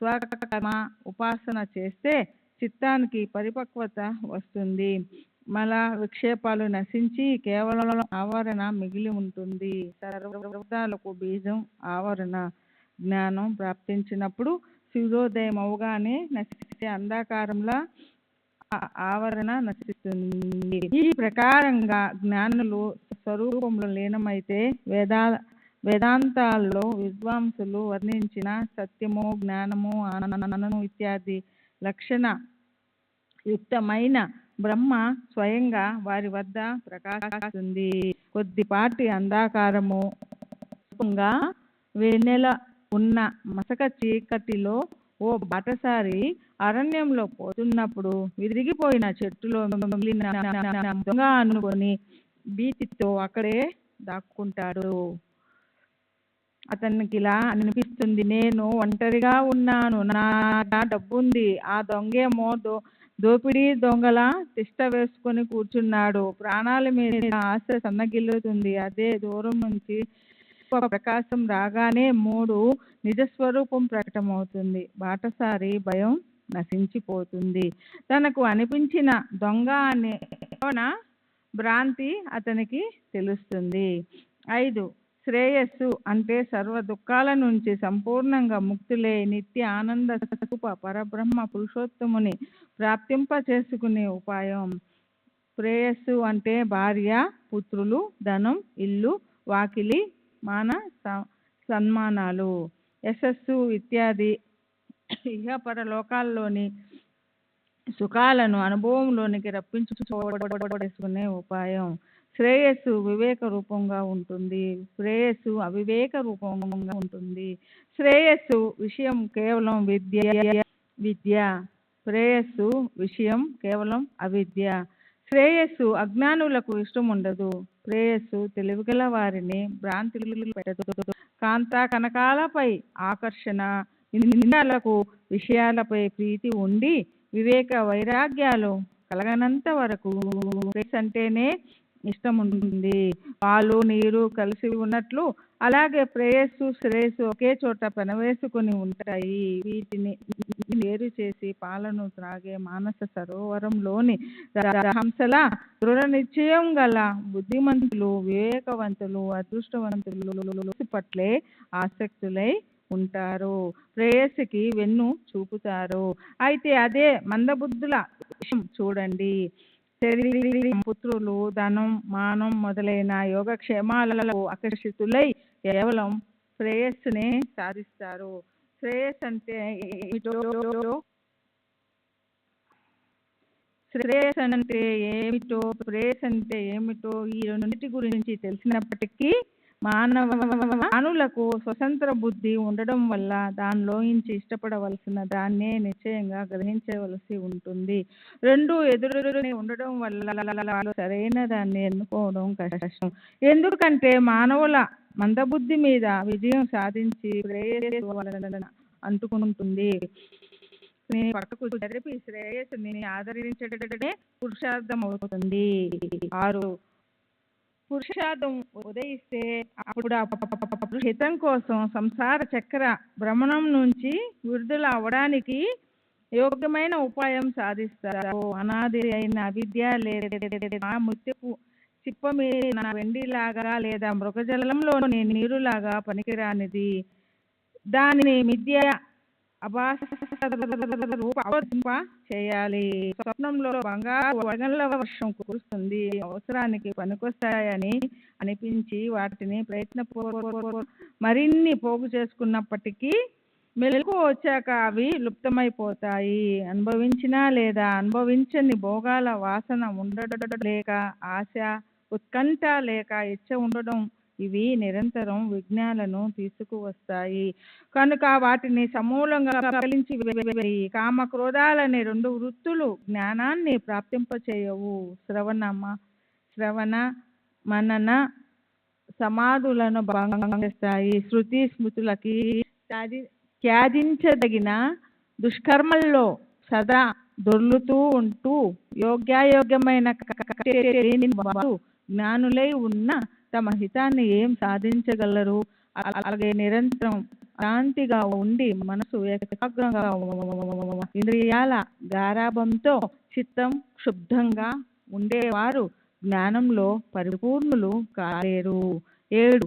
స్వకర్మ ఉపాసన చేస్తే చిత్తానికి పరిపక్వత వస్తుంది. మల విక్షేపాలు నశించి కేవలం ఆవరణ మిగిలి ఉంటుంది. సర్వదాలకు బీజం ఆవరణ. జ్ఞానం ప్రాప్తించినప్పుడు సూర్యోదయం అవగానే నశించే అంధకారంలా ఆవరణ నశిస్తుంది. ఈ ప్రకారంగా జ్ఞానులు స్వరూపంలో లీనమైతే వేదాంతాల్లో విద్వాంసులు వర్ణించిన సత్యము, జ్ఞానము, ఆనందము ఇత్యాది లక్షణ యుక్తమైన బ్రహ్మ స్వయంగా వారి వద్ద ప్రకాశిస్తుంది. కొద్దిపాటి అంధకారము వెన్నెల ఉన్న మసక చీకటిలో ఓ బాటసారి అరణ్యంలో పోతున్నప్పుడు విరిగిపోయిన చెట్టులో మిగిలిన దొంగ అనుకొని భీతితో అక్కడే దాక్కుంటాడు. అతనికి ఇలా అనిపిస్తుంది, నేను ఒంటరిగా ఉన్నాను, నా డబ్బుంది. ఆ దొంగేమో దోపిడీ దొంగలా తిష్ట వేసుకొని కూర్చున్నాడు. ప్రాణాల మీద ఆశ సన్నగిల్లుతుంది. అదే దూరం నుంచి ప్రకాశం రాగానే 3 నిజస్వరూపం ప్రకటమవుతుంది. బాటసారి భయం నశించిపోతుంది. తనకు అనిపించిన దొంగ అనే భ్రాంతి అతనికి తెలుస్తుంది. 5. శ్రేయస్సు అంటే సర్వ దుఃఖాల నుంచి సంపూర్ణంగా ముక్తులే నిత్య ఆనంద స్వరూప పరబ్రహ్మ పురుషోత్తముని ప్రాప్తింప చేసుకునే ఉపాయం. శ్రేయస్సు అంటే భార్య, పుత్రులు, ధనం, ఇల్లు, వాకిలి, మాన సన్మానాలు, యశస్సు ఇత్యాది ఇహపర లోకాల్లోని సుఖాలను అనుభవంలోనికి రప్పించుకునే ఉపాయం. శ్రేయస్సు వివేక రూపంగా ఉంటుంది, శ్రేయస్సు అవివేక రూపంగా ఉంటుంది. శ్రేయస్సు విషయం కేవలం విద్య, శ్రేయస్సు విషయం కేవలం అవిద్య. శ్రేయస్సు అజ్ఞానులకు ఇష్టం ఉండదు, శ్రేయస్సు తెలివిగల వారిని భ్రాంతిలో పెట్టదు. కాంత కనకాలపై ఆకర్షణ, ఇంద్రియాలకు విషయాలపై ప్రీతి ఉండి వివేక వైరాగ్యాలు కలగనంత వరకు శ్రేయస్సు అంటేనే ఇష్టం ఉంటుంది. పాలు నీరు కలిసి ఉన్నట్లు అలాగే ప్రేయస్సు శ్రేయస్సు ఒకే చోట పెనవేసుకుని ఉంటాయి. వీటిని వేరు చేసి పాలను త్రాగే మానస సరోవరంలోని హంసల దృఢ నిశ్చయం గల బుద్ధిమంతులు, వివేకవంతులు, అదృష్టవంతులు పట్లే ఆసక్తులై ఉంటారు, ప్రేయస్సుకి వెన్ను చూపుతారు. అయితే అదే మందబుద్ధుల విషయం చూడండి. శరీరం, పుత్రులు, ధనం, మానం మొదలైన యోగక్షేమాలలో ఆకర్షితులై కేవలం శ్రేయస్సునే సాధిస్తారు. శ్రేయస్ అంటే ఏమిటో ఈ రెండింటి గురించి తెలిసినప్పటికీ మానవులకు స్వతంత్ర బుద్ధి ఉండడం వల్ల దానిలోంచి ఇష్టపడవలసిన దాన్నే నిశ్చయంగా గ్రహించవలసి ఉంటుంది. రెండు ఎదురునే ఉండడం వల్ల సరైన దాన్ని ఎన్నుకోవడం కష్టం. ఎందుకంటే మానవుల మందబుద్ధి మీద విజయం సాధించి శ్రేయస్సు అంటుకుంటుంది. పక్కకు జరిపి శ్రేయస్సుని ఆదరించడమే పురుషార్థం అవుతుంది. 6. పురుషార్థం ఉదయిస్తే అప్పుడు హితం కోసం సంసార చక్ర భ్రమణం నుంచి విడుదల అవడానికి యోగ్యమైన ఉపాయం సాధిస్తారు. అనాది అయిన అవిద్య లేదా ముత్యపు చిప్ప మీద వెండిలాగా లేదా మృగజలంలోని నీరులాగా పనికిరానిది దానిని మిథ్య రూప చేయాలి. స్వప్నంలో బంగారు వడగళ్ల వర్షం కురుస్తుంది, అవసరానికి పనికొస్తాయని అనిపించి వాటిని మరిన్ని పోగు చేసుకున్నప్పటికీ మెలకు వచ్చాక అవి లుప్తమైపోతాయి. అనుభవించిన లేదా అనుభవించని భోగాల వాసన ఉండడం లేక ఆశ, ఉత్కంఠ లేక ఇచ్చ ఉండడం, ఇవి నిరంతరం విఘ్నాలను తీసుకువస్తాయి. కనుక వాటిని సమూలంగా పలించి వేయి. కామ క్రోధాలనే రెండు వృత్తులు జ్ఞానాన్ని ప్రాప్తింపచేయవు. శ్రవణ మనన సమాధులను భంగం చేస్తాయి. శృతి స్మృతులకి త్యాజించదగిన దుష్కర్మల్లో సదా దొర్లుతూ ఉంటూ యోగ్యాయోగ్యమైన వారు జ్ఞానులై ఉన్న తమ హితాన్ని ఏం సాధించగలరు? అలాగే నిరంతరం శాంతిగా ఉండి మనసు ఏకాగ్రంగా ఇంద్రియాల గారాభంతో చిత్తం క్షుబ్ధంగా ఉండేవారు జ్ఞానంలో పరిపూర్ణులు కాలేరు. 7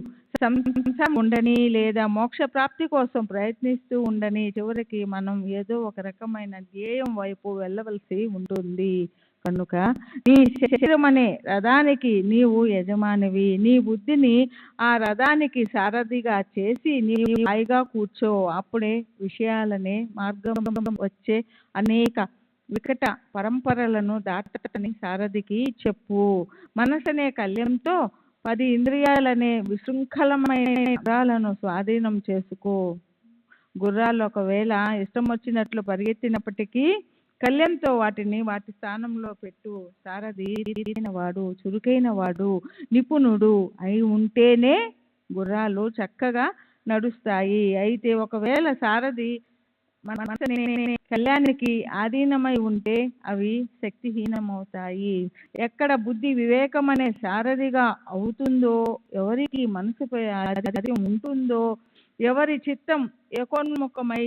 సంసారం ఉండని లేదా మోక్ష ప్రాప్తి కోసం ప్రయత్నిస్తూ ఉండని చివరికి మనం ఏదో ఒక రకమైన ధ్యేయం వైపు వెళ్ళవలసి ఉంటుంది. కనుక నీ శరీరం అనే రథానికి నీవు యజమానివి. నీ బుద్ధిని ఆ రథానికి సారథిగా చేసి నీవు హాయిగా కూర్చో. అప్పుడే విషయాలనే మార్గం వచ్చే అనేక వికట పరంపరలను దాటని సారథికి చెప్పు. మనసనే కళ్యంతో 10 ఇంద్రియాలనే విశృంఖలమైన గుర్రాలను స్వాధీనం చేసుకో. గుర్రాలు ఒకవేళ ఇష్టం వచ్చినట్లు పరిగెత్తినప్పటికీ కళ్యంతో వాటిని వాటి స్థానంలో పెట్టు. సారథి వాడు, చురుకైన వాడు, నిపుణుడు అయి ఉంటేనే గుర్రాలు చక్కగా నడుస్తాయి. అయితే ఒకవేళ సారథి కళ్యాణానికి ఆధీనమై ఉంటే అవి శక్తిహీనమవుతాయి. ఎక్కడ బుద్ధి వివేకం అనే సారథిగా అవుతుందో, ఎవరికి మనసుపై ఆధిపత్యం ఉంటుందో, ఎవరి చిత్తం ఏకోన్ముఖమై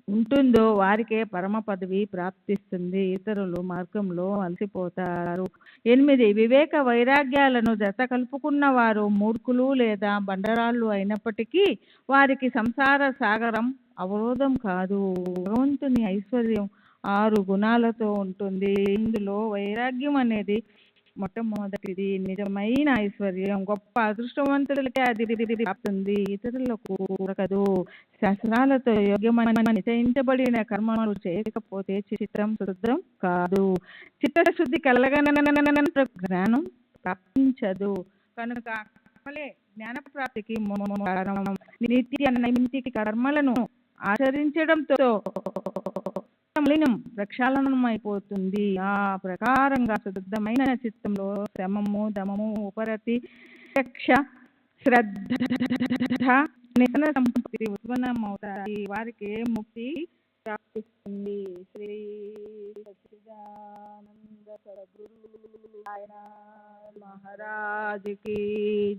ఉంటుందో వారికే పరమ పదవి ప్రాప్తిస్తుంది. ఇతరులు మార్గంలో అలసిపోతారు. 8 వివేక వైరాగ్యాలను జత కలుపుకున్న వారు మూర్ఖులు లేదా బండరాళ్ళు అయినప్పటికీ వారికి సంసార సాగరం అవరోధం కాదు. భగవంతుని ఐశ్వర్యం 6 గుణాలతో ఉంటుంది. ఇందులో వైరాగ్యం అనేది మొట్టమొదటిది. నిజమైన ఐశ్వర్యం గొప్ప అదృష్టవంతులకే అది ప్రాప్తుంది, ఇతరులకు దొరకదు. శాస్త్రాలతో యోగ్యమని నిశ్చయించబడిన కర్మలు చేయకపోతే చిత్తం శుద్ధం కాదు. చిత్తశుద్ధి కలగనంత జ్ఞానం ప్రాప్తించదు. కనుక కర్మలే జ్ఞాన ప్రాప్తికి నిత్య నైమిత్తిక కర్మలను ఆచరించడంతో మలినం ప్రక్షాళనం అయిపోతుంది. ఆ ప్రకారంగా శుద్ధమైన చిత్తంలో శమము, దమము, ఉపరతి, శ్రద్ధ సంపత్తి ఉత్పన్నమవుతాయి. వారికి ముక్తి ప్రాప్తిస్తుంది. శ్రీ సచ్చిదానంద సద్గురు మహారాజ్ కి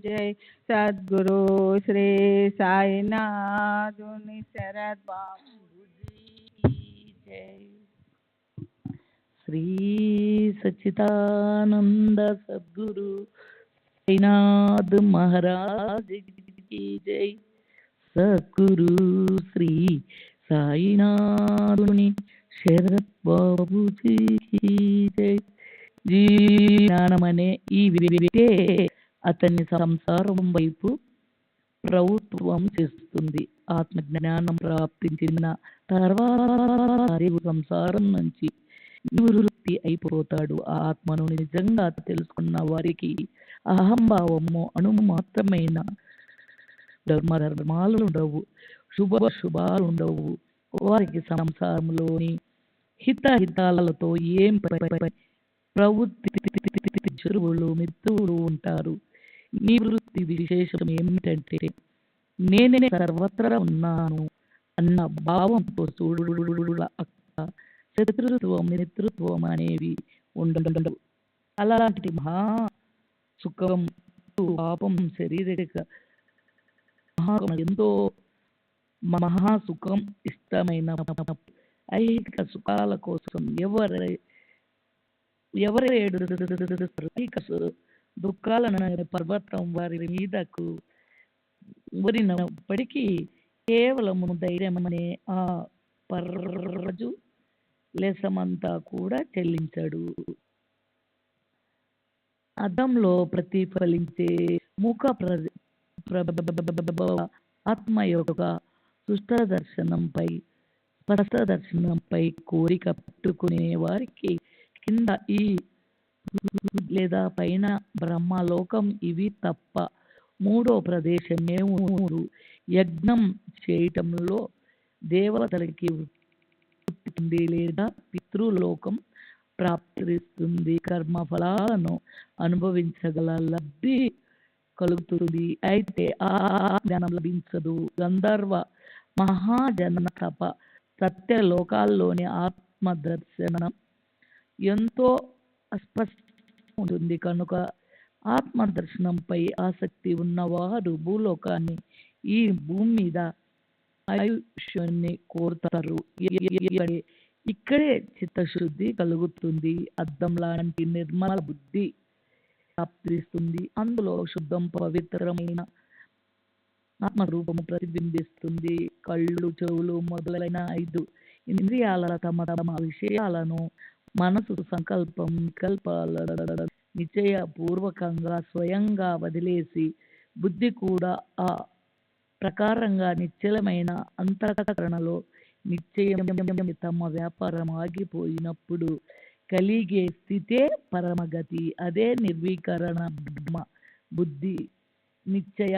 జై. సద్గురు శ్రీ సాయినాథుని శరత్ బాబుజీ జై. శ్రీ సచ్చిదానంద సద్గురు సాయినాథ్ మహారాజ్ की जय. सद्गुरु श्री సాయినాథుని శరత్ బాబుజీ की जय. జ్ఞానం అనే ఈ వ్యక్తే అతన్ని సంసారం వైపు ప్రభుత్వం చేస్తుంది. ఆత్మజ్ఞానం ప్రాప్తించిన తర్వాత సంసారం నుంచి నివృత్తి అయిపోతాడు. ఆత్మను నిజంగా తెలుసుకున్న వారికి అహంభావము అణుమాత్రమైన ధర్మాలు ఉండవు, శుభాలు ఉండవు. వారికి సంసారంలోని హితాలతో ఏం ప్రవృత్తి చెరువులు మిత్రులు ఉంటారు. నివృత్తి విశేషం ఏమిటంటే నేనే సర్వత్రా ఉన్నాను అన్న భావంతో శత్రుత్వం మిత్రుత్వం అనేవి ఉండవు. అలాంటి మహా సుఖం పాపం శారీరక ఎంతో మహాసుఖం ఇష్టమైన ఐహిక సుఖాల కోసం ఎవరు దుఃఖాలను పర్వతం వారి మీదకు ఊరినప్పటికీ కేవలము ధైర్యమనే ఆ పర్రజు లెసమంతా కూడా చెల్లించడు. అద్దంలో ప్రతిఫలించే ముఖ ఆత్మ యొక్క స్పష్ట దర్శనంపై కోరిక పెట్టుకునే వారికి కింద ఈ లేదా పైన బ్రహ్మలోకం ఇవి తప్ప మూడో ప్రదేశమే ఊరు. యజ్ఞం చేయటంలో దేవతలకి వృత్తి లేదా పితృలోకం ప్రాప్తిస్తుంది. కర్మఫలాలను అనుభవించగల లబ్ధి కలుగుతుంది. అయితే ఆ జ్ఞానం లభించదు. గంధర్వ మహాజన తప సత్యలోకాల్లోని ఆత్మదర్శనం ఎంతో అస్పష్టంగా ఉంటుంది కనుక ఆత్మదర్శనంపై ఆసక్తి ఉన్నవారు భూలోకాన్ని ఈ భూమి మీద ఆయుష్యాన్ని కోరుతారు. ఇక్కడే చిత్తశుద్ధి కలుగుతుంది. అద్దం లాంటి నిర్మల బుద్ధి ప్రాప్తిస్తుంది. అందులో శుద్ధం పవిత్రమైన ఆత్మరూపము ప్రతిబింబిస్తుంది. కళ్ళు, చెవులు మొదలైన 5 ఇంద్రియాల తమ తమ విషయాలను మనసు సంకల్పం వికల్పాల నిశ్చయపూర్వకంగా స్వయంగా వదిలేసి బుద్ధి కూడా ఆ ప్రకారంగా నిశ్చలమైన అంతఃకరణలో నిశ్చయం తమ వ్యాపారం ఆగిపోయినప్పుడు కలిగే స్థితే పరమగతి. అదే నిర్వీకరణ బ్రహ్మ. బుద్ధి నిశ్చయ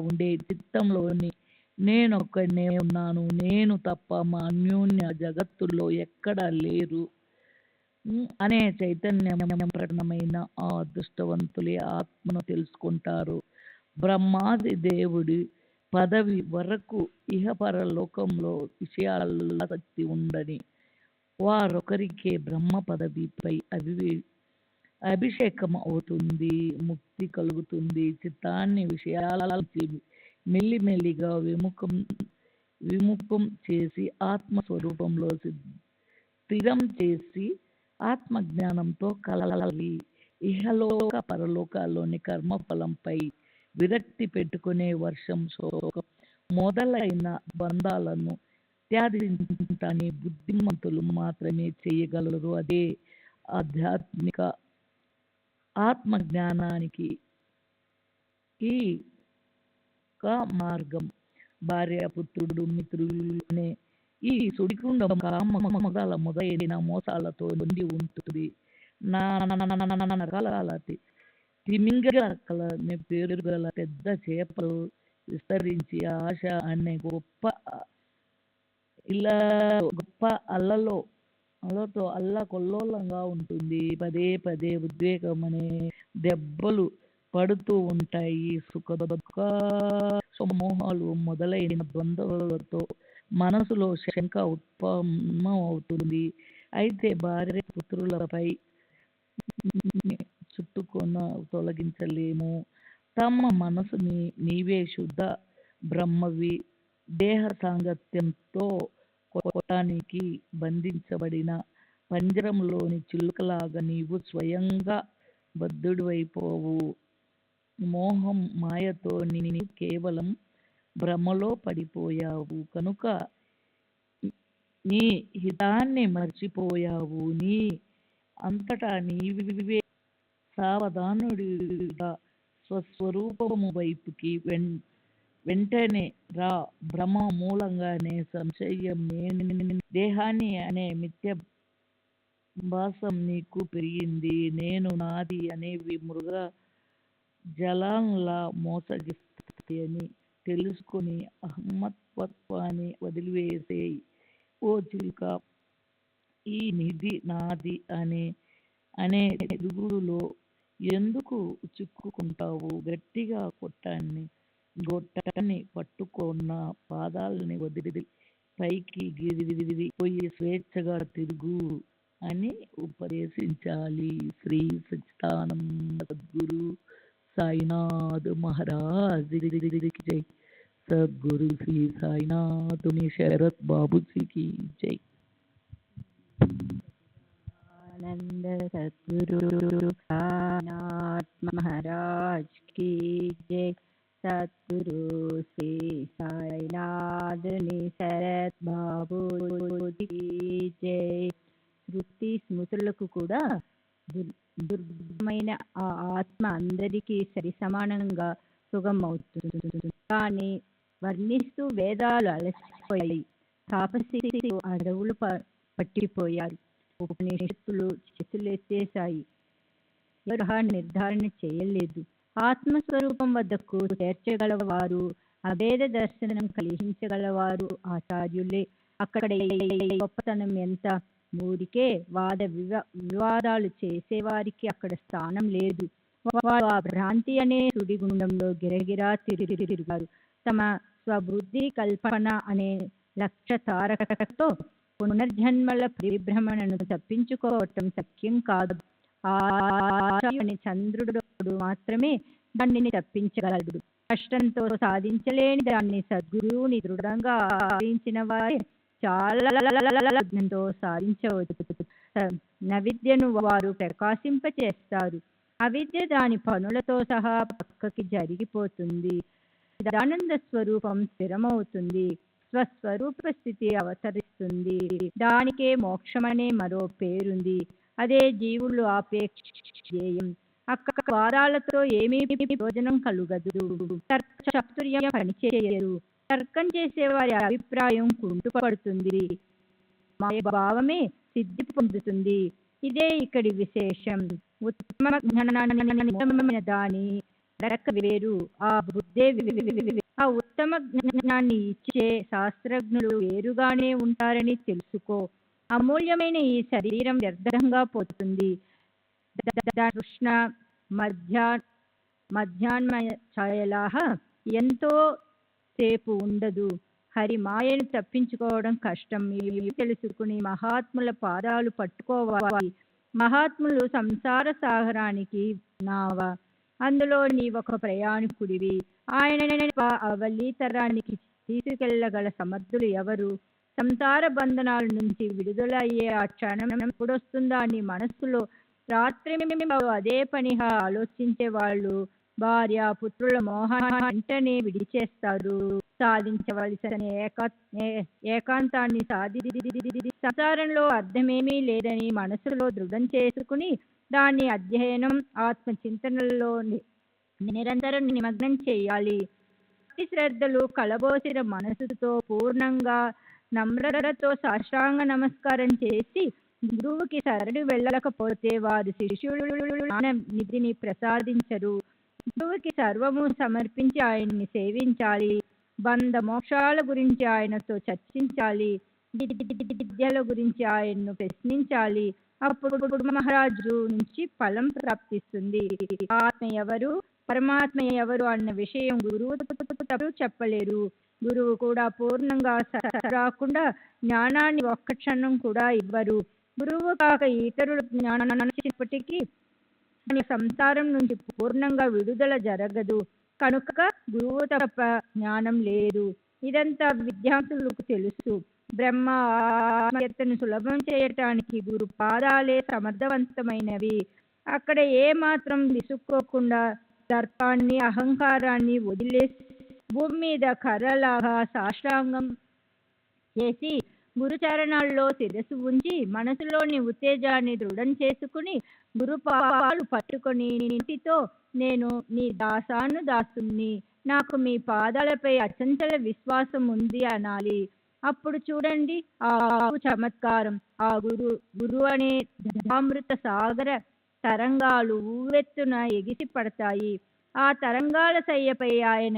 ఉండే చిత్తంలోని నేనొక్కడే ఉన్నాను, నేను తప్ప మా అన్యోన్య జగత్తులో ఎక్కడా లేరు అనే చైతన్యం ప్రకటమైన ఆ అదృష్టవంతులే ఆత్మను తెలుసుకుంటారు. బ్రహ్మాది దేవుడి పదవి వరకు ఇహపర లోకంలో విషయాలలో ఆసక్తి ఉండని వారొకరికే బ్రహ్మ పదవిపై అభిషేకం అవుతుంది, ముక్తి కలుగుతుంది. చిత్తాన్ని విషయాల నుంచి మెల్లిమెల్లిగా విముఖం చేసి ఆత్మస్వరూపంలో స్థిరం చేసి ఆత్మజ్ఞానంతో కలలి ఇహలోక పరలోకాల్లోని కర్మఫలంపై విరక్తి పెట్టుకునే వర్షం, శోకం మొదలైన బంధాలను త్యాదించటాన్ని బుద్ధిమంతులు మాత్రమే చేయగలరు. అదే ఆధ్యాత్మిక ఆత్మజ్ఞానానికి మార్గం. భార్య, పుత్రుడు, మిత్రులు అనే ఈ సుడిగుండం కామమోహాల మొదలైన మోసాలతో నిండి ఉంటుంది. రకాల తిమింగల పేరు గల పెద్ద చేపలు విస్తరించి ఆశ అనే గొప్ప అల్లతో అల్లకొల్లోలంగా ఉంటుంది. పదే పదే ఉద్వేగం అనే దెబ్బలు పడుతూ ఉంటాయి. సుఖ దుఃఖ సమూహాలు మొదలైన ద్వంద్వలతో మనసులో శంక ఉత్పన్నమవుతుంది. అయితే భార్య పుత్రులపై చుట్టుకొన తొలగించలేము. తమ మనసుని నీవే శుద్ధ బ్రహ్మవి, దేహ సాంగత్యంతో కొట్టడానికి బంధించబడిన పంజరంలోని చిలుకలాగా నీవు స్వయంగా బద్ధుడివైపోవు. మోహం మాయతో నీవు కేవలం భ్రమలో పడిపోయావు కనుక నీ హితాన్ని మర్చిపోయావు. నీ అంతటా నీవే సావధానుడిగా స్వస్వరూపము వైపుకి వెంటనే రా. భ్రమ మూలంగానే సంశయం దేహాన్ని అనే మిథ్య భాసం నీకు పెరిగింది. నేను నాది అనేవి మృగ జలంలా మోసగిస్తాయని తెలుసుకుని అహమత్వాన్ని వదిలివేసేయి. ఓ చిలుక, ఈ నిధి నాది అనే తిరుగుడులో ఎందుకు చిక్కుకుంటావు? గట్టిగా గొట్టాన్ని పట్టుకున్న పాదాలని వదిలి పైకి పోయి స్వేచ్ఛగా తిరుగు అని ఉపదేశించాలి. శ్రీ సచ్చిదానంద సద్గురు సాయినాథ్ మహారాజ్ జై. సద్గురు శ్రీ సాయినాథుని శరత్ బాబుజీకి జై. आनंद सद्गुरु साईनाथ महाराज की जय। సద్గురు శ్రీ సాయినాథుని శరత్ బాబూజీ జై. శృతి స్మృతులకు కూడా దుర్గమైన ఆ ఆత్మ అందరికీ సరి సమానంగా సుగమవుతుంది. కానీ వర్ణిస్తూ వేదాలు అలసిపోయాయి, తాపసి అడవులు పట్టిపోయారు, ఉపనిషత్తులు చేతులెత్తేశాయి, నిర్ధారణ చేయలేదు. ఆత్మస్వరూపం వద్దకు చేర్చగలవారు, అభేద దర్శనం కలిగించగలవారు ఆచార్యులే. అక్కడ గొప్పతనం ఎంత! ఊరికే వివాదాలు చేసేవారికి అక్కడ స్థానం లేదు. వారు ఆ భ్రాంతి అనే సుడిగుండంలో గిరగిరా తిరుగుతారు. తమ స్వబుద్ధి కల్పన అనే లక్ష్య తారకతో పునర్జన్మల పరిభ్రమణను తప్పించుకోవటం శక్యం కాదు. ఆచార్యుని చంద్రుడు మాత్రమే దానిని తప్పించగలడు. కష్టంతో సాధించలేని దాన్ని సద్గురువుని దృఢంగా ఆశ్రయించిన వారే చాలా యత్నంతో సాధించవచ్చు. నవిద్యను వారు ప్రకాశింపచేస్తారు. అవిద్య దాని పనులతో సహా పక్కకి జరిగిపోతుంది. ఆనంద స్వరూపం స్థిరమవుతుంది. స్వస్వరూప స్థితి అవతరిస్తుంది. దానికే మోక్షమనే మరో పేరుంది. అదే జీవులు ఆపేక్షేయం. అక్కడ వాదాలతో ఏమీ ప్రయోజనం కలుగదు. చాతుర్యం పనిచేయరు. తర్కం చేసేవారి అభిప్రాయం కుంటుపడుతుంది. భావమే సిద్ధి పొందుతుంది. ఇదే ఇక్కడి విశేషం. ఉత్తమ జ్ఞానాన్ని దాని వేరు, ఆ బుద్ధే ఆ ఉత్తమ జ్ఞానాన్ని ఇచ్చే శాస్త్రజ్ఞులు వేరుగానే ఉంటారని తెలుసుకో. అమూల్యమైన ఈ శరీరం వ్యర్థంగా పోతుంది. కృష్ణ మధ్యాహ్నమయ ఛాయలాగా ఎంతో సేపు ఉండదు. హరి మాయను తప్పించుకోవడం కష్టం. ఇవి తెలుసుకుని మహాత్ముల పాదాలు పట్టుకోవాలి. మహాత్ములు సంసార సాగరానికి నావ, అందులో నీ ఒక ప్రయాణికుడివి. ఆయన అవలీతరానికి తీసుకెళ్లగల సమర్థులు ఎవరు? సంసార బంధనాల నుంచి విడుదల అయ్యే ఆ క్షణం ఎప్పుడొస్తుందా నీ మనస్సులో రాత్రి అదే పనిగా ఆలోచించే వాళ్ళు భార్య పుత్రుల మోహాన్ని వెంటనే విడిచేస్తారు. సాధించవలసిన ఏకాంతాన్ని సంసారంలో అర్థమేమీ లేదని మనసులో దృఢం చేసుకుని దాన్ని అధ్యయనం ఆత్మచింతనలో నిరంతరం నిమగ్నం చేయాలి. భక్తి శ్రద్ధలు కలబోసిన మనసుతో పూర్ణంగా నమ్రతతో సాష్టాంగ నమస్కారం చేసి గురువుకి శరణు వెళ్ళకపోతే వారు శిష్యులు జ్ఞాన నిధిని ప్రసాదించరు. గురువుకి సర్వము సమర్పించి ఆయన్ని సేవించాలి. బంధ మోక్షాల గురించి ఆయనతో చర్చించాలి. విద్యల గురించి ఆయన్ను ప్రశ్నించాలి. అప్పుడు మహారాజు నుంచి ఫలం ప్రాప్తిస్తుంది. ఆత్మ ఎవరు, పరమాత్మ ఎవరు అన్న విషయం గురువు చెప్పలేరు. గురువు కూడా పూర్ణంగా రాకుండా జ్ఞానాన్ని ఒక్క క్షణం కూడా ఇవ్వరు. గురువు కాక ఇతరులు జ్ఞానాన్నిప్పటికీ సంసారం నుంచి పూర్ణంగా విడుదల జరగదు. కనుక గురువు తప్ప జ్ఞానం లేదు. ఇదంతా విద్యార్థులకు తెలుసు. బ్రహ్మ ఆత్మయత్తను సులభం చేయటానికి గురు పాదాలే సమర్థవంతమైనవి. అక్కడ ఏ మాత్రం విసుక్కోకుండా దర్పాన్ని అహంకారాన్ని వదిలేసి భూమి మీద కర్రలాగా సాష్టాంగం చేసి గురుచరణాల్లో శిరస్సు ఉంచి మనసులోని ఉత్తేజాన్ని దృఢం చేసుకుని గురుపాలు పట్టుకొని నీటితో నేను నీ దాసుని, నాకు మీ పాదాలపై అచంచల విశ్వాసం ఉంది అనాలి. అప్పుడు చూడండి ఆ చమత్కారం. ఆ గురు అనే ధనామృత సాగర తరంగాలు ఊవెత్తున ఎగిసి పడతాయి. ఆ తరంగాల సయ్యపై ఆయన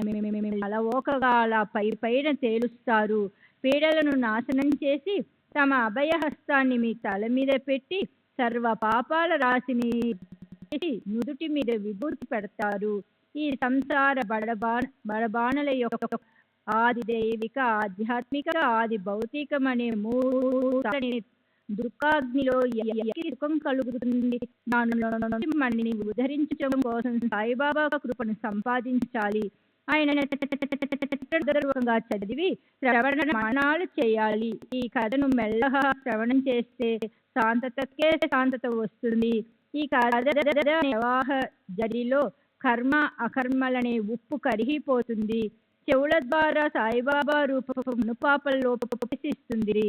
అలవోకగా అలా పైన తేలుస్తారు. పీడలను నాశనం చేసి తమ అభయహస్తాన్ని మీ తల మీద పెట్టి సర్వ పాపాల రాశిని నుదుటి మీద విభూతి పెడతారు. ఈ సంసార బడబాణల యొక్క ఆది దైవిక, ఆధ్యాత్మిక, ఆది భౌతికమనే మూడు దుఃఖాగ్నిలో సుఖం కలుగుతుంది. మనని ఉద్ధరించడం కోసం సాయిబాబా కృపను సంపాదించాలి. ఆయన చదివి శ్రవణ మననాలు చేయాలి. ఈ కథను మెల్లగా శ్రవణం చేస్తే శాంతతకే శాంతత వస్తుంది. ఈ కథ ప్రవాహ జడిలో కర్మ అకర్మలనే ఉప్పు కరిగిపోతుంది. చెవుల ద్వారా సాయిబాబా రూపం మునుపాపల్లో ప్రవేశిస్తుంది.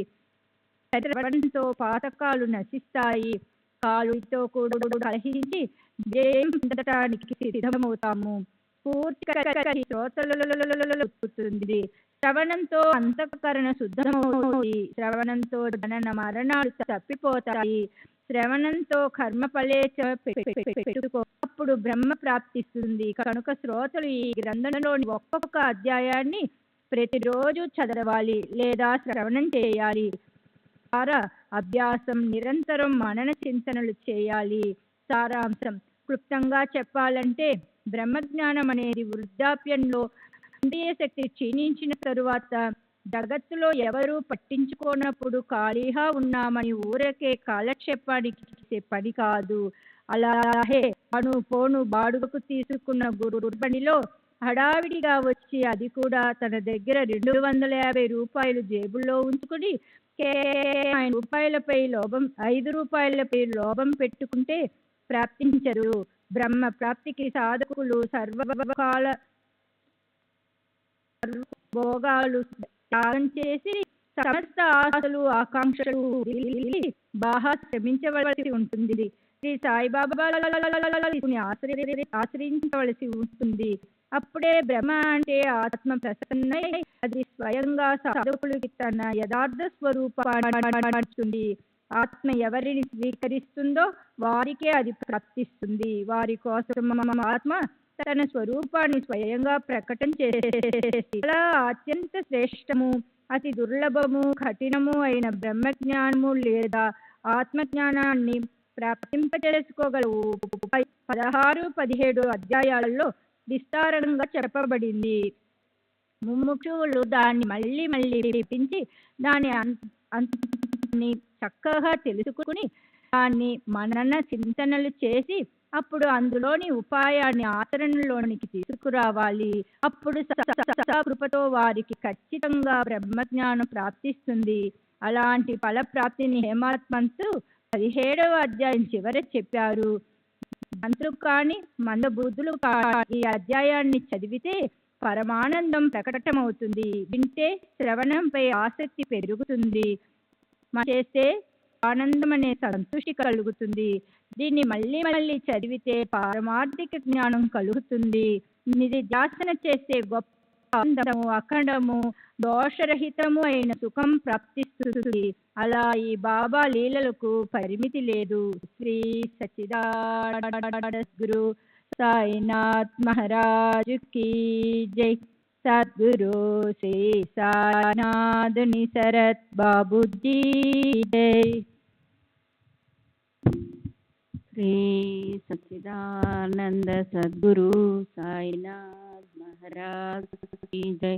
శ్రవణంతో పాతకాలు నశిస్తాయి. కాలుతో కూడా కలహించి విజయం పొందటానికి సిద్ధమవుతాము. పూర్తిగా శ్రోతలుతుంది. శ్రవణంతో అంతఃకరణ శుద్ధమవుతుంది. శ్రవణంతో జనన మరణాలు తప్పిపోతాయి. శ్రవణంతో కర్మ ఫలేచ్ఛ పెట్టుకో అప్పుడు బ్రహ్మ ప్రాప్తిస్తుంది. కనుక శ్రోతలు ఈ గ్రంథంలోని ఒక్కొక్క అధ్యాయాన్ని ప్రతిరోజు చదవాలి లేదా శ్రవణం చేయాలి. ద్వారా అభ్యాసం, నిరంతరం మనన చింతనలు చేయాలి. సారాంశం క్లుప్తంగా చెప్పాలంటే బ్రహ్మజ్ఞానం అనేది వృద్ధాప్యంలో ఇంద్రియ శక్తి క్షీణించిన తరువాత జగత్తులో ఎవరూ పట్టించుకోనప్పుడు ఖాళీగా ఉన్నామని ఊరకే కాలక్షేపానికి చేసే పని కాదు. అలాగే అను పోను బాడుగకు తీసుకున్న గుర్బడిలో హడావిడిగా వచ్చి అది కూడా తన దగ్గర 250 రూపాయలు జేబుల్లో ఉంచుకుని ₹5 లోభం పెట్టుకుంటే ప్రాప్తించరు. బ్రహ్మ ప్రాప్తికి సాధకులు సర్వకాల భోగాలు త్యాగం చేసి సమస్త ఆశలు ఆకాంక్షలు బాగా శ్రమించవలసి ఉంటుంది. శ్రీ సాయిబాబా ఆశ్రయించవలసి ఉంటుంది. అప్పుడే బ్రహ్మ అంటే ఆత్మ ప్రసన్నై అది స్వయంగా సాధకులకి తన యథార్థ స్వరూపాన్ని. ఆత్మ ఎవరిని స్వీకరిస్తుందో వారికే అది ప్రాప్తిస్తుంది. వారి కోసం ఆత్మ తన స్వరూపాన్ని స్వయంగా ప్రకటన చేసేది. అలా అత్యంత శ్రేష్టము, అతి దుర్లభము, కఠినము అయిన బ్రహ్మజ్ఞానము లేదా ఆత్మజ్ఞానాన్ని ప్రాప్తింపచేసుకోగల 16-17 అధ్యాయాలలో విస్తారంగా చెప్పబడింది. ముముక్షువులు దాన్ని మళ్ళీ మళ్ళీ వినిపించి దాని అంతాన్ని చక్కగా తెలుసుకుని దాన్ని మనన చింతనలు చేసి అప్పుడు అందులోని ఉపాయాన్ని ఆచరణలోనికి తీసుకురావాలి. అప్పుడు కృపతో వారికి ఖచ్చితంగా బ్రహ్మజ్ఞానం ప్రాప్తిస్తుంది. అలాంటి ఫల ప్రాప్తిని హేమాత్మంతు 17వ అధ్యాయం చివర చెప్పారు. మంత్రులు కాని మందబుద్ధులు ఈ అధ్యాయాన్ని చదివితే పరమానందం ప్రకటమవుతుంది. వింటే శ్రవణంపై ఆసక్తి పెరుగుతుంది. చేస్తే ఆనందం అనే సంతృష్టి కలుగుతుంది. దీన్ని మళ్ళీ మళ్ళీ చదివితే పారమార్థిక జ్ఞానం కలుగుతుంది. నిధిధ్యాసన చేస్తే గొప్ప ఆనందము, అఖండము, దోషరహితము అయిన సుఖం ప్రాప్తిస్తుంది. అలా ఈ బాబా లీలలకు పరిమితి లేదు. శ్రీ సచ్చిదానంద గురు సాయినాథ్ మహారాజ్ కీ జై. సద్గురు శ్రీ సాయినాథ్ నిసరత్ బాబూజీ జై. శ్రీ సచ్చిదానంద సద్గురు సాయినాథ్ మహారాజ్ కీ జై.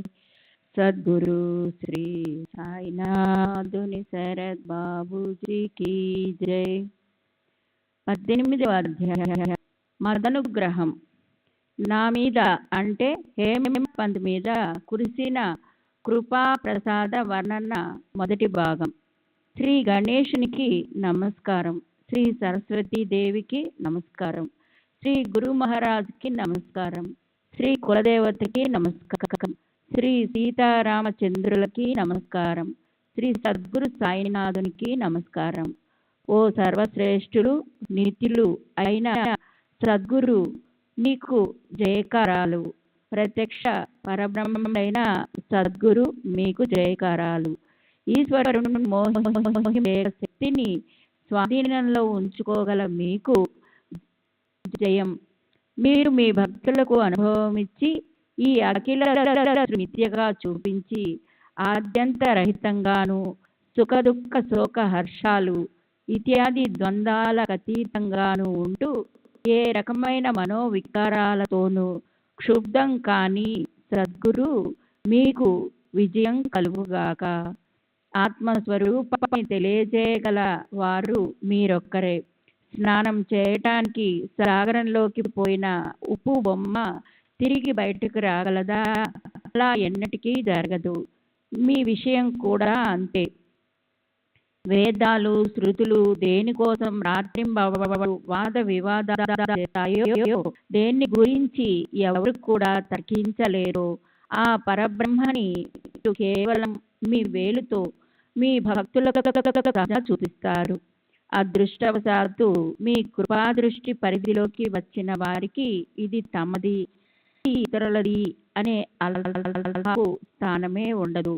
సద్గురు శ్రీ సాయినాథ్ నిసరత్ బాబూజీ కీ జై. 18వ అధ్యాయం మదనుగ్రహం. నా మీద అంటే హేమంత్ మీద కురిసిన కృపా ప్రసాద వర్ణన మొదటి భాగం. శ్రీ గణేశునికి నమస్కారం, శ్రీ సరస్వతీ దేవికి నమస్కారం, శ్రీ గురు మహారాజ్కి నమస్కారం, శ్రీ కులదేవతకి నమస్కారం, శ్రీ సీతారామచంద్రులకి నమస్కారం, శ్రీ సద్గురు సాయినాథునికి నమస్కారం. ఓ సర్వశ్రేష్ఠులు నిత్యులు అయిన సద్గురు నీకు జయకారాలు. ప్రత్యక్ష పరబ్రహ్మమైన సద్గురు మీకు జయకారాలు. ఈశ్వరుని శక్తిని స్వాధీనంలో ఉంచుకోగల మీకు జయం. మీరు మీ భక్తులకు అనుభవం ఇచ్చి ఈ అఖిల మిథ్యగా చూపించి ఆద్యంత రహితంగాను సుఖదుఃఖ శోక హర్షాలు ఇత్యాది ద్వంద్వాలకు అతీతంగాను ఉంటూ ఏ రకమైన మనోవికారాలతోనూ క్షుబ్ధం కాని సద్గురు మీకు విజయం కలుగుగాక. ఆత్మస్వరూపాన్ని తెలియజేయగల వారు మీరొక్కరే. స్నానం చేయటానికి సాగరంలోకి పోయిన ఉప్పు బొమ్మ తిరిగి బయటకు రాగలదా? అలా ఎన్నటికీ జరగదు. మీ విషయం కూడా అంతే. వేదాలు శృతులు దేనికోసం రాత్రింబవళ్ళు వాద వివాదాలు దేన్ని గురించి ఎవరు కూడా తర్కించలేరు. ఆ పరబ్రహ్మని కేవలం మీ వేలుతో మీ భక్తులకు చూపిస్తారు. అదృష్టవశాత్తు మీ కృపాదృష్టి పరిధిలోకి వచ్చిన వారికి ఇది తమది, ఇతరులది అనే అల్లాహకు స్థానమే ఉండదు.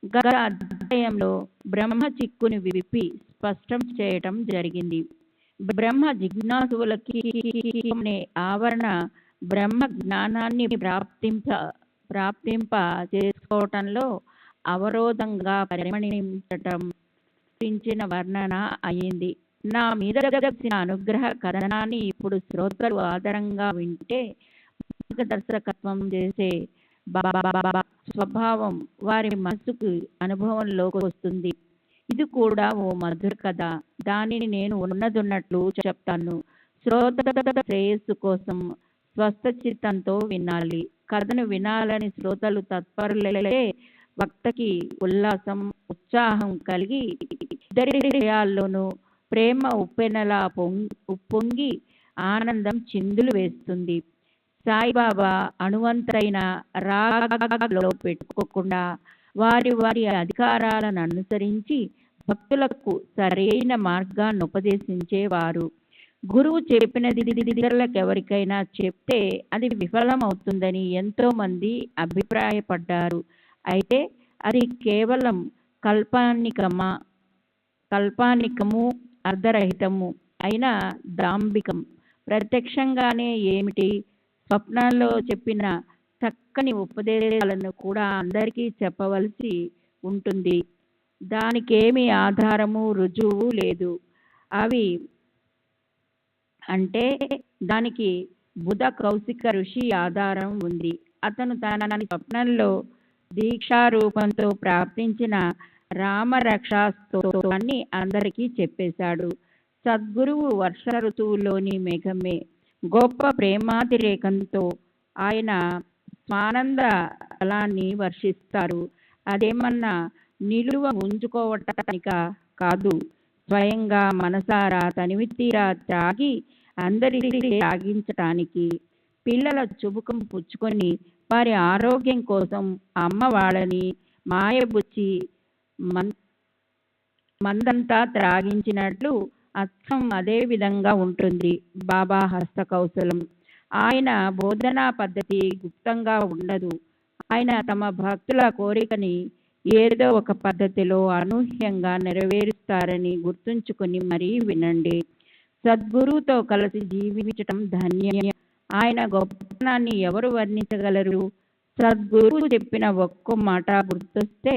గత అధ్యాయంలో బ్రహ్మ చిక్కుని విప్పి స్పష్టం చేయటం జరిగింది. బ్రహ్మ జిజ్ఞాసులకి ఆవరణ బ్రహ్మ జ్ఞానాన్ని ప్రాప్తింప చేసుకోవటంలో అవరోధంగా పరిగణించటం గురించిన వర్ణన అయింది. నా మీద జరిగిన అనుగ్రహ కథనాన్ని ఇప్పుడు శ్రోతలు ఆధారంగా వింటే మార్గదర్శకత్వం చేసే స్వభావం వారి మనసుకు అనుభవంలోకి వస్తుంది. ఇది కూడా ఓ మధుర కథ. దానిని నేను ఉన్నదున్నట్లు చెప్తాను. శ్రోతల శ్రేయస్సు కోసం స్వస్థ చిత్తంతో వినాలి. కథను వినాలని శ్రోతలు తత్పరులైతే వక్తకి ఉల్లాసం, ఉత్సాహం కలిగి ఇద్దరి హృదయాల్లోనూ ప్రేమ ఉప్పెనలా ఉప్పొంగి ఆనందం చిందులు వేస్తుంది. సాయిబాబా అణువంతరైన రాగంలో పెట్టుకోకుండా వారి వారి అధికారాలను అనుసరించి భక్తులకు సరైన మార్గాన్ని ఉపదేశించేవారు. గురువు చెప్పినది ఇతరులకు ఎవరికైనా చెప్తే అది విఫలమవుతుందని ఎంతో మంది అభిప్రాయపడ్డారు. అయితే అది కేవలం కల్పానికము, అర్ధరహితము అయిన దాంభికం. ప్రత్యక్షంగానే ఏమిటి, స్వప్నాల్లో చెప్పిన చక్కని ఉపదేశాలను కూడా అందరికీ చెప్పవలసి ఉంటుంది. దానికేమీ ఆధారము, రుజువు లేదు. అవి అంటే దానికి బుధ కౌశిక ఋషి ఆధారం ఉంది. అతను తన స్వప్నంలో దీక్షారూపంతో ప్రాప్తించిన రామరక్షా స్తోత్రాన్ని అందరికీ చెప్పేశాడు. సద్గురువు వర్ష ఋతువులోని మేఘమే. గొప్ప ప్రేమాతిరేకంతో ఆయన స్వానంద ఫలాన్ని వర్షిస్తారు. అదేమన్నా నిలువ ఉంచుకోవటానిక కాదు, స్వయంగా మనసారా తనివితీరా త్రాగి అందరికీ త్రాగించటానికి. పిల్లల చుబుకం పుచ్చుకొని వారి ఆరోగ్యం కోసం అమ్మ వాళ్ళని మాయబుచ్చి మందంతా త్రాగించినట్లు అచ్చం అదే విధంగా ఉంటుంది బాబా హస్తకౌశలం. ఆయన బోధనా పద్ధతి గుప్తంగా ఉండదు. ఆయన తమ భక్తుల కోరికని ఏదో ఒక పద్ధతిలో అనూహ్యంగా నెరవేరుస్తారని గుర్తుంచుకొని మరీ వినండి. సద్గురువుతో కలిసి జీవించటం ధన్యం. ఆయన గొప్పతనాన్ని ఎవరు వర్ణించగలరు? సద్గురువు చెప్పిన ఒక్కో మాట గుర్తొస్తే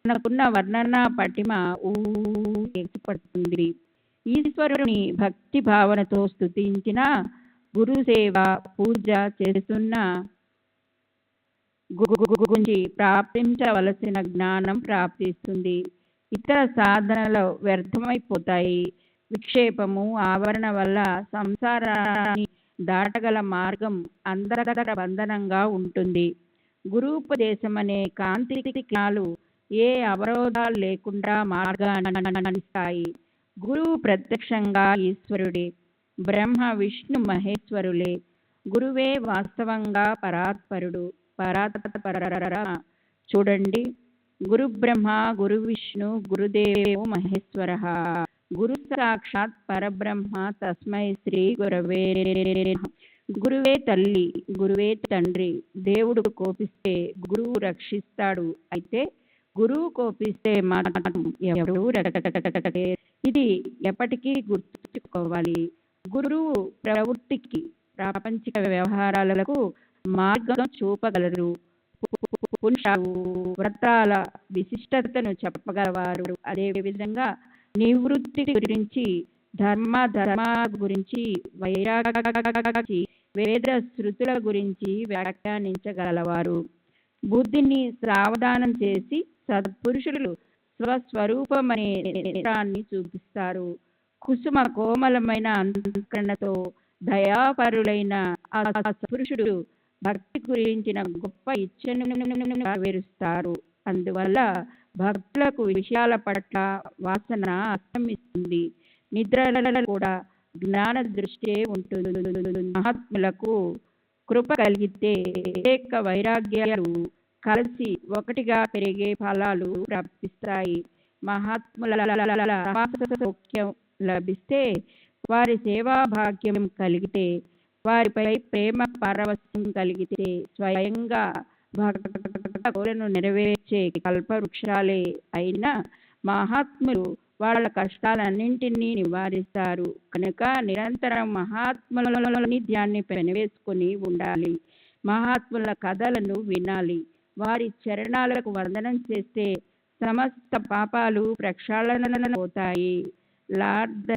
మనకున్న వర్ణన పటిమ ఎగిసిపడుతుంది. ఈశ్వరుని భక్తి భావనతో స్తుతించిన, గురుసేవ పూజ చేస్తున్న గురించి ప్రాప్తించవలసిన జ్ఞానం ప్రాప్తిస్తుంది. ఇతర సాధనలు వ్యర్థమైపోతాయి. విక్షేపము, ఆవరణ వల్ల సంసారాన్ని దాటగల మార్గం అంతర బంధనంగా ఉంటుంది. గురూపదేశం అనే కాంతి కిరణాలు ఏ అవరోధాలు లేకుండా మార్గాన్ని అందిస్తాయి. గురువు ప్రత్యక్షంగా ఈశ్వరుడే. బ్రహ్మ విష్ణు మహేశ్వరులే. గురువే వాస్తవంగా పరాత్పరుడు. చూడండి, గురు బ్రహ్మ, గురు విష్ణు, గురుదేవో మహేశ్వర, గురు సాక్షాత్ పరబ్రహ్మ, తస్మై శ్రీ గురవే. గురువే తల్లి, గురువే తండ్రి. దేవుడు కోపిస్తే గురువు రక్షిస్తాడు. అయితే గురువు కోపిస్తే మాత్రం ఎవరు రక్షించలేరు. ఇది ఎప్పటికీ గుర్తుంచుకోవాలి. గురువు ప్రవృత్తికి, ప్రాపంచిక వ్యవహారాలకు మార్గం చూపగలరు. పురుషాలు వ్రతాల విశిష్టతను చెప్పగలవారు. అదేవిధంగా నివృత్తి గురించి, ధర్మ గురించి, వైరాగ్య, వేద శృతుల గురించి వ్యాఖ్యానించగలవారు. బుద్ధిని సావధానం చేసి సత్పురుషులు స్వస్వరూపమనే నేత్రాన్ని చూపిస్తారు. కుసుమ కోమలమైన అంతఃకరణతో దయాపరులైన ఆ సత్పురుషుడు భక్తి గురించిన గొప్ప ఇచ్చను నెరవేరుస్తారు. అందువల్ల భక్తులకు విషయాల పట్ల వాసన అస్తమిస్తుంది. నిద్రలో కూడా జ్ఞాన దృష్టి ఉంటుంది. మహాత్ములకు కృప కలిగితే వివేక వైరాగ్యాలు కలిసి ఒకటిగా పెరిగే ఫలాలు ప్రాప్తిస్తాయి. మహాత్ముల సౌఖ్యం లభిస్తే, వారి సేవా భాగ్యం కలిగితే, వారిపై ప్రేమ పారవస్యం కలిగితే స్వయంగా భక్తులను నెరవేర్చే కల్పవృక్షాలే అయిన మహాత్ములు వాళ్ళ కష్టాలన్నింటినీ నివారిస్తారు. కనుక నిరంతరం మహాత్ముల సాన్నిధ్యాన్ని పెనవేసుకుని ఉండాలి. మహాత్ముల కథలను వినాలి. వారి చరణాలకు వందనం చేస్తే సమస్త పాపాలు ప్రక్షాళన పోతాయి. లార్డ్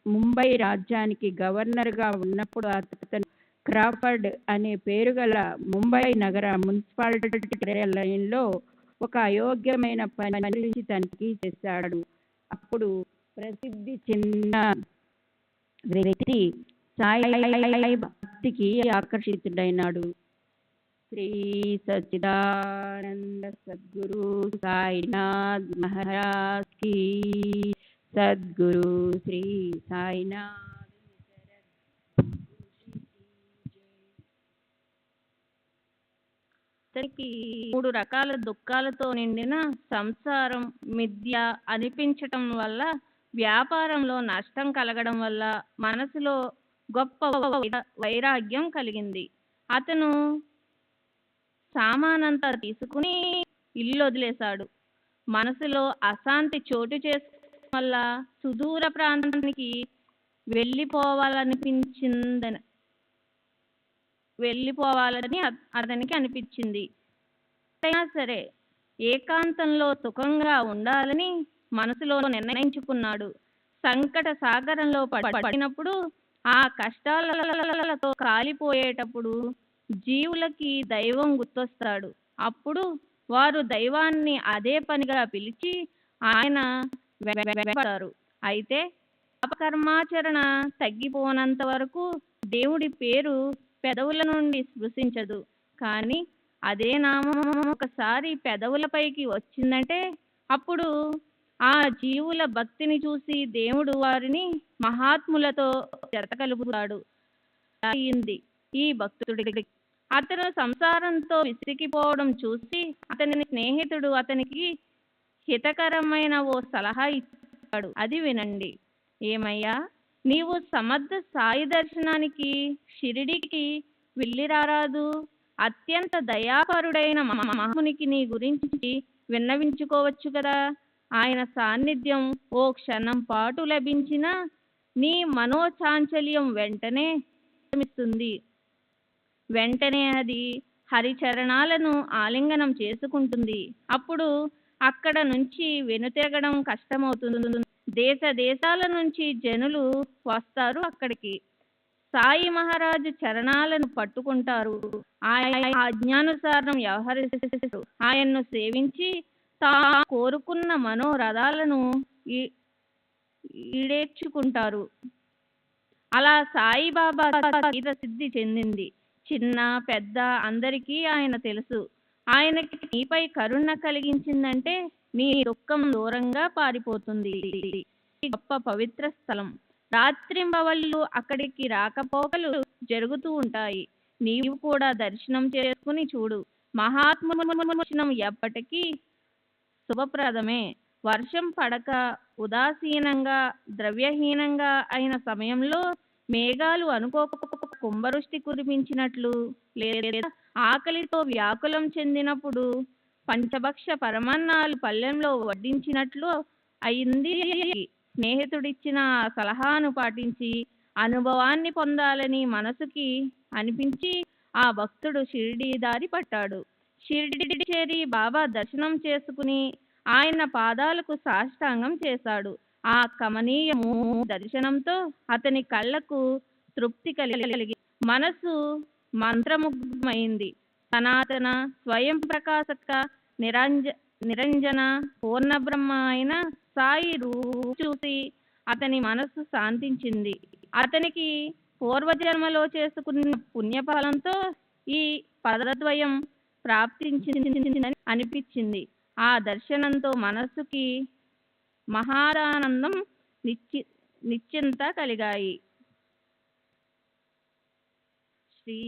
ముంబై రాజ్యానికి గవర్నర్గా ఉన్నప్పుడు అతను క్రాఫర్డ్ అనే పేరు గల ముంబై నగర మున్సిపాలిటీ కార్యాలయంలో ఒక అయోగ్యమైన పని గురించి తనిఖీ చేశాడు. అప్పుడు ప్రసిద్ధి చెందిన వ్యక్తి సాయి భక్తికి ఆకర్షితుడైనాడు. శ్రీ సచ్చిదానంద సద్గురు సాయినాథ్ మహారాజ్ కి సద్గురు శ్రీ సాయినాథ్. అతనికి 3 రకాల దుఃఖాలతో నిండిన సంసారం మిథ్య అనిపించటం వల్ల, వ్యాపారంలో నష్టం కలగడం వల్ల మనసులో గొప్ప వైరాగ్యం కలిగింది. అతను సామానంతా తీసుకుని ఇల్లు వదిలేశాడు. మనసులో అశాంతి చోటు చేసుకోవడం వల్ల సుదూర ప్రాంతానికి వెళ్ళిపోవాలని అతనికి అనిపించింది. అయినా సరే ఏకాంతంలో సుఖంగా ఉండాలని మనసులో నిర్ణయించుకున్నాడు. సంకట సాగరంలో పడినప్పుడు, ఆ కష్టాలతో కాలిపోయేటప్పుడు జీవులకి దైవం గుర్తొస్తాడు. అప్పుడు వారు దైవాన్ని అదే పనిగా పిలిచి ఆయన వెంబడతారు. అయితే పాపకర్మాచరణ తగ్గిపోనంత వరకు దేవుడి పేరు పెదవుల నుండి స్పృశించదు. కానీ అదే నామం ఒకసారి పెదవులపైకి వచ్చిందంటే అప్పుడు ఆ జీవుల భక్తిని చూసి దేవుడు వారిని మహాత్ములతో జతకలుపుతాడు. అయింది ఈ భక్తుడికి. అతను సంసారంతో విసిగిపోవడం చూసి అతని స్నేహితుడు అతనికి హితకరమైన ఓ సలహా ఇచ్చాడు. అది వినండి. ఏమయ్యా, నీవు సమర్థ సాయి దర్శనానికి షిరిడీకి వెళ్ళిరారాదు. అత్యంత దయాపరుడైన మహామునికి నీ గురించి విన్నవించుకోవచ్చు కదా. ఆయన సాన్నిధ్యం ఓ క్షణం పాటు లభించిన నీ మనోచాంచల్యం వెంటనే అది హరిచరణాలను ఆలింగనం చేసుకుంటుంది. అప్పుడు అక్కడ నుంచి వెనుతిరగడం కష్టమవుతుంది. దేశ దేశాల నుంచి జనులు వస్తారు అక్కడికి. సాయి మహారాజు చరణాలను పట్టుకుంటారు. ఆయన ఆజ్ఞానుసారం వ్యవహరిస్తారు. ఆయన్ను సేవించి తా కోరుకున్న మనోరథాలను ఈడేర్చుకుంటారు. అలా సాయిబాబా సిద్ధి చెందింది. చిన్న పెద్ద అందరికీ ఆయన తెలుసు. ఆయనకి నీపై కరుణ కలిగించిందంటే నీ దుఃఖం దూరంగా పారిపోతుంది. గొప్ప పవిత్ర స్థలం. రాత్రింబవళ్ళు అక్కడికి రాకపోకలు జరుగుతూ ఉంటాయి. నీవు కూడా దర్శనం చేసుకుని చూడు. మహాత్ముల దర్శనం ఎప్పటికీ శుభప్రదమే. వర్షం పడక ఉదాసీనంగా ద్రవ్యహీనంగా అయిన సమయంలో మేఘాలు అనుకోక కుంభవృష్టి కురిపించినట్లు, లేదా ఆకలితో వ్యాకులం చెందినప్పుడు పంచభక్ష పరమాన్నాలు పళ్ళెంలో వడ్డించినట్లు అయింది. స్నేహితుడిచ్చిన సలహాను పాటించి అనుభవాన్ని పొందాలని మనసుకి అనిపించి ఆ భక్తుడు షిరిడీ దారి పట్టాడు. షిరిడీ చేరి బాబా దర్శనం చేసుకుని ఆయన పాదాలకు సాష్టాంగం చేశాడు. ఆ కమనీయ దర్శనంతో అతని కళ్ళకు తృప్తి కలిగి మనసు మంత్రముగ్ధమైంది. సనాతన స్వయం ప్రకాశక నిరంజన పూర్ణబ్రహ్మ అయిన సాయి రూపు చూసి అతని మనస్సు శాంతించింది. అతనికి పూర్వజన్మలో చేసుకున్న పుణ్యఫలంతో ఈ పదద్వయం ప్రాప్తించిందని అనిపించింది. ఆ దర్శనంతో మనస్సుకి మహాదానందం నిశ్చింత కలిగాయి. శ్రీ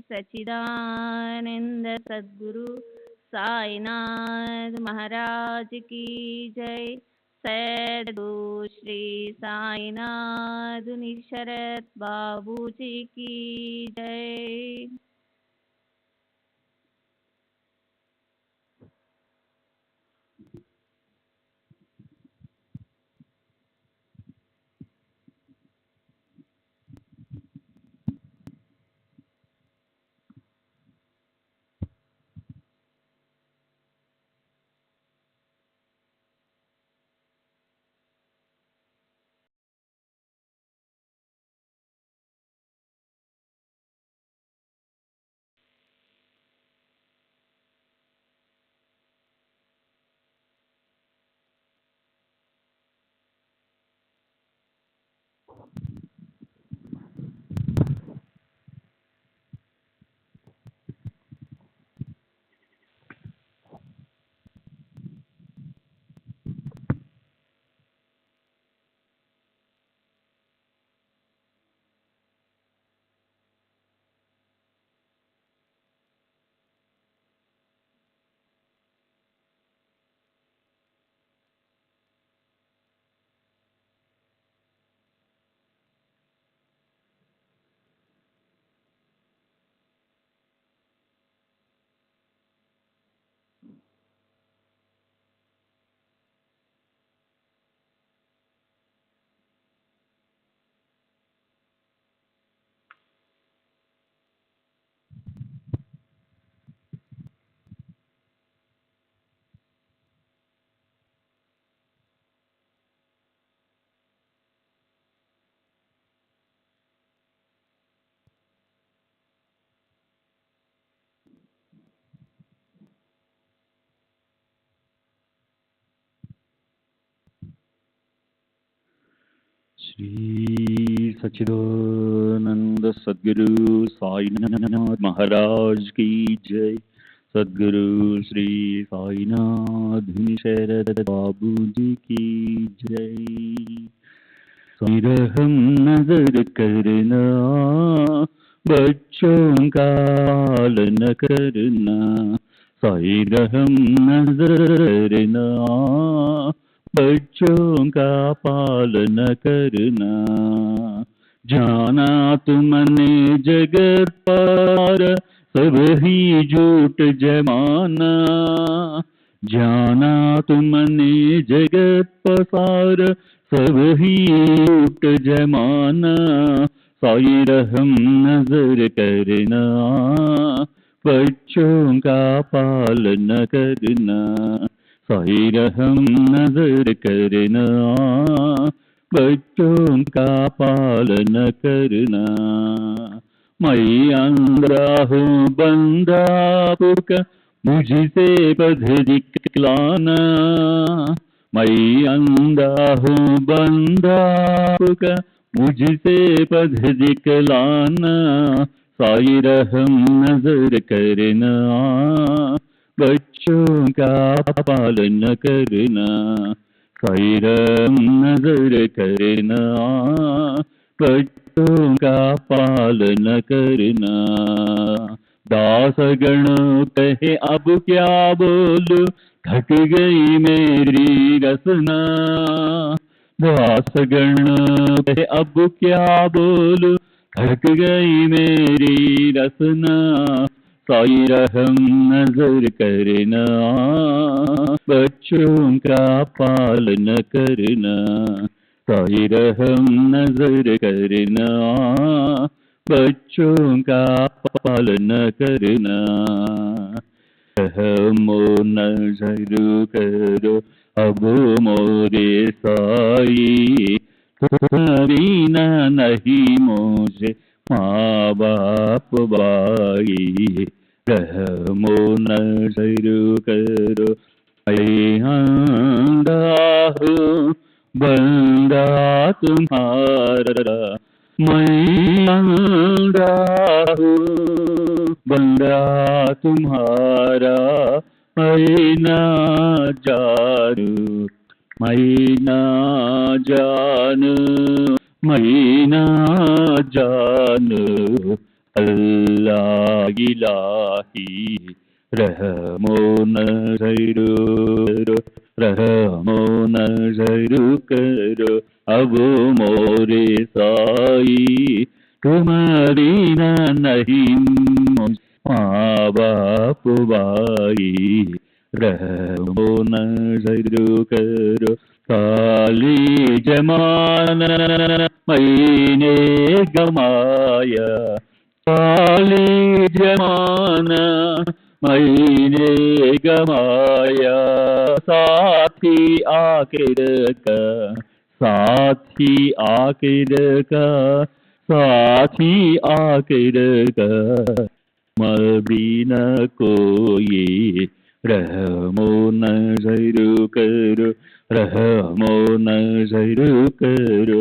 సచిదానంద సద్గురు సాయినాథ్ महाराज की जय। सद्गुरु श्री साईनाथ शरद बाबू जी की जय। श्री सच्चिदानंद सद्गुरु साईनाथ महाराज की जय। सद्गुरु श्री साईनाथ शरद बाबू जी की जय। रहम नजर करना, बच्चों का पालन करना, साई रहम नजर करना, बच्चों का पालन करना। जाना तुमने जगत पार, सब ही झूठ जमाना। जाना तुमने जगत पसार, सब ही झूठ जमाना। साई रहम नजर करना, बच्चों का पालन करना। साई रहम नजर करना, बच्चों का पालन करना। मैं अंधा हूँ बंदा आपका, मुझसे पथ दिखलाना। मैं अंधा हूँ बंदा आपका, मुझसे पथ दिखलाना। साई रहम नजर करना, बच्चों का पालन करना। साई रहम नजर करना, बच्चों का पालन करना। दासगण कहे अब क्या बोलूं, थक गई मेरी रसना। दासगण कहे अब क्या बोलूं, थक गई मेरी रसना। साई रहम नजर करना, बच्चों का पालन करना। साई रहम नजर करना, बच्चों का पालन करना। रहमो नजर करो अब मोरे साई, बिना नहीं मुझे माँ बाप भाई। रहमो नजर करो, मैं अंधा हूँ बंदा तुम्हारा। मैं अंधा हूँ बंदा तुम्हारा, मैना जानू मैना जानू मैना जानू अल्लाह इलाही रहमो नज़रो रहमो नज़रो करो अब मोरे साई तुम्हारी ना नहीं माँ बाप भाई रहमो नज़रो करो काली जमाना मैंने गमाया काली जमाना मैंने गमाया साथी आखिर का साथी आखिर का साथी आखिर का मदीना कोई रहमो नज़र करो रहमो नज़र करो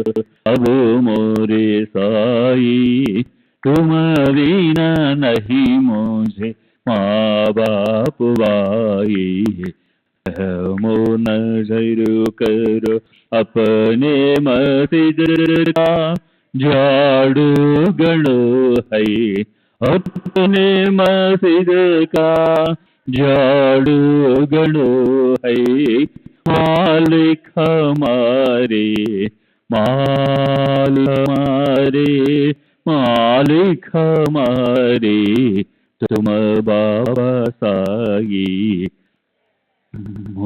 अब मोरे साई तुम्हारी ना नहीं मुझे माँ बाप भाई रहमो नज़र करो अपने मस्जिद का झाड़ू गणो है अपने मस्जिद का झाड़ू गणो है मालिक हमारे मालिक हमारे तुम बाबा साई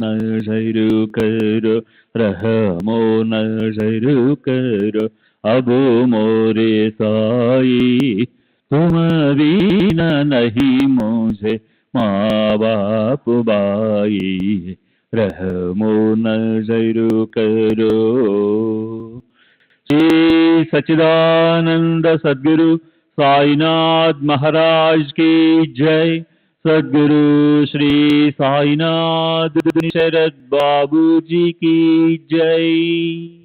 नज़र करो रहमो नज़र करो अब मोरे साई तुम्हारी ना नहीं मुझे माँ बाप भाई रहमो नज़र करो। श्री सच्चिदानंद सद्गुरु साईनाथ महाराज की जय। सद्गुरु श्री साईनाथ शरद बाबू जी की जय।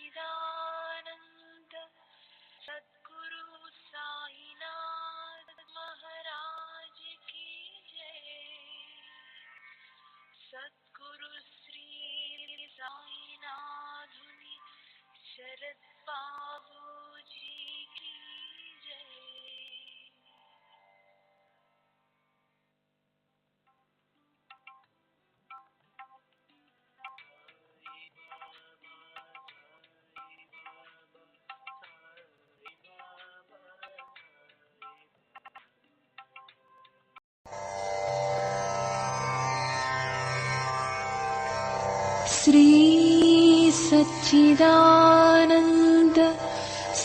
सच्चिदानंद सद्गुरु साईनाथ महाराज की जय। सद्गुरु श्री साईनाथुनि शरद बाबू जी की जय। श्री सच्चिदानंद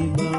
बाबा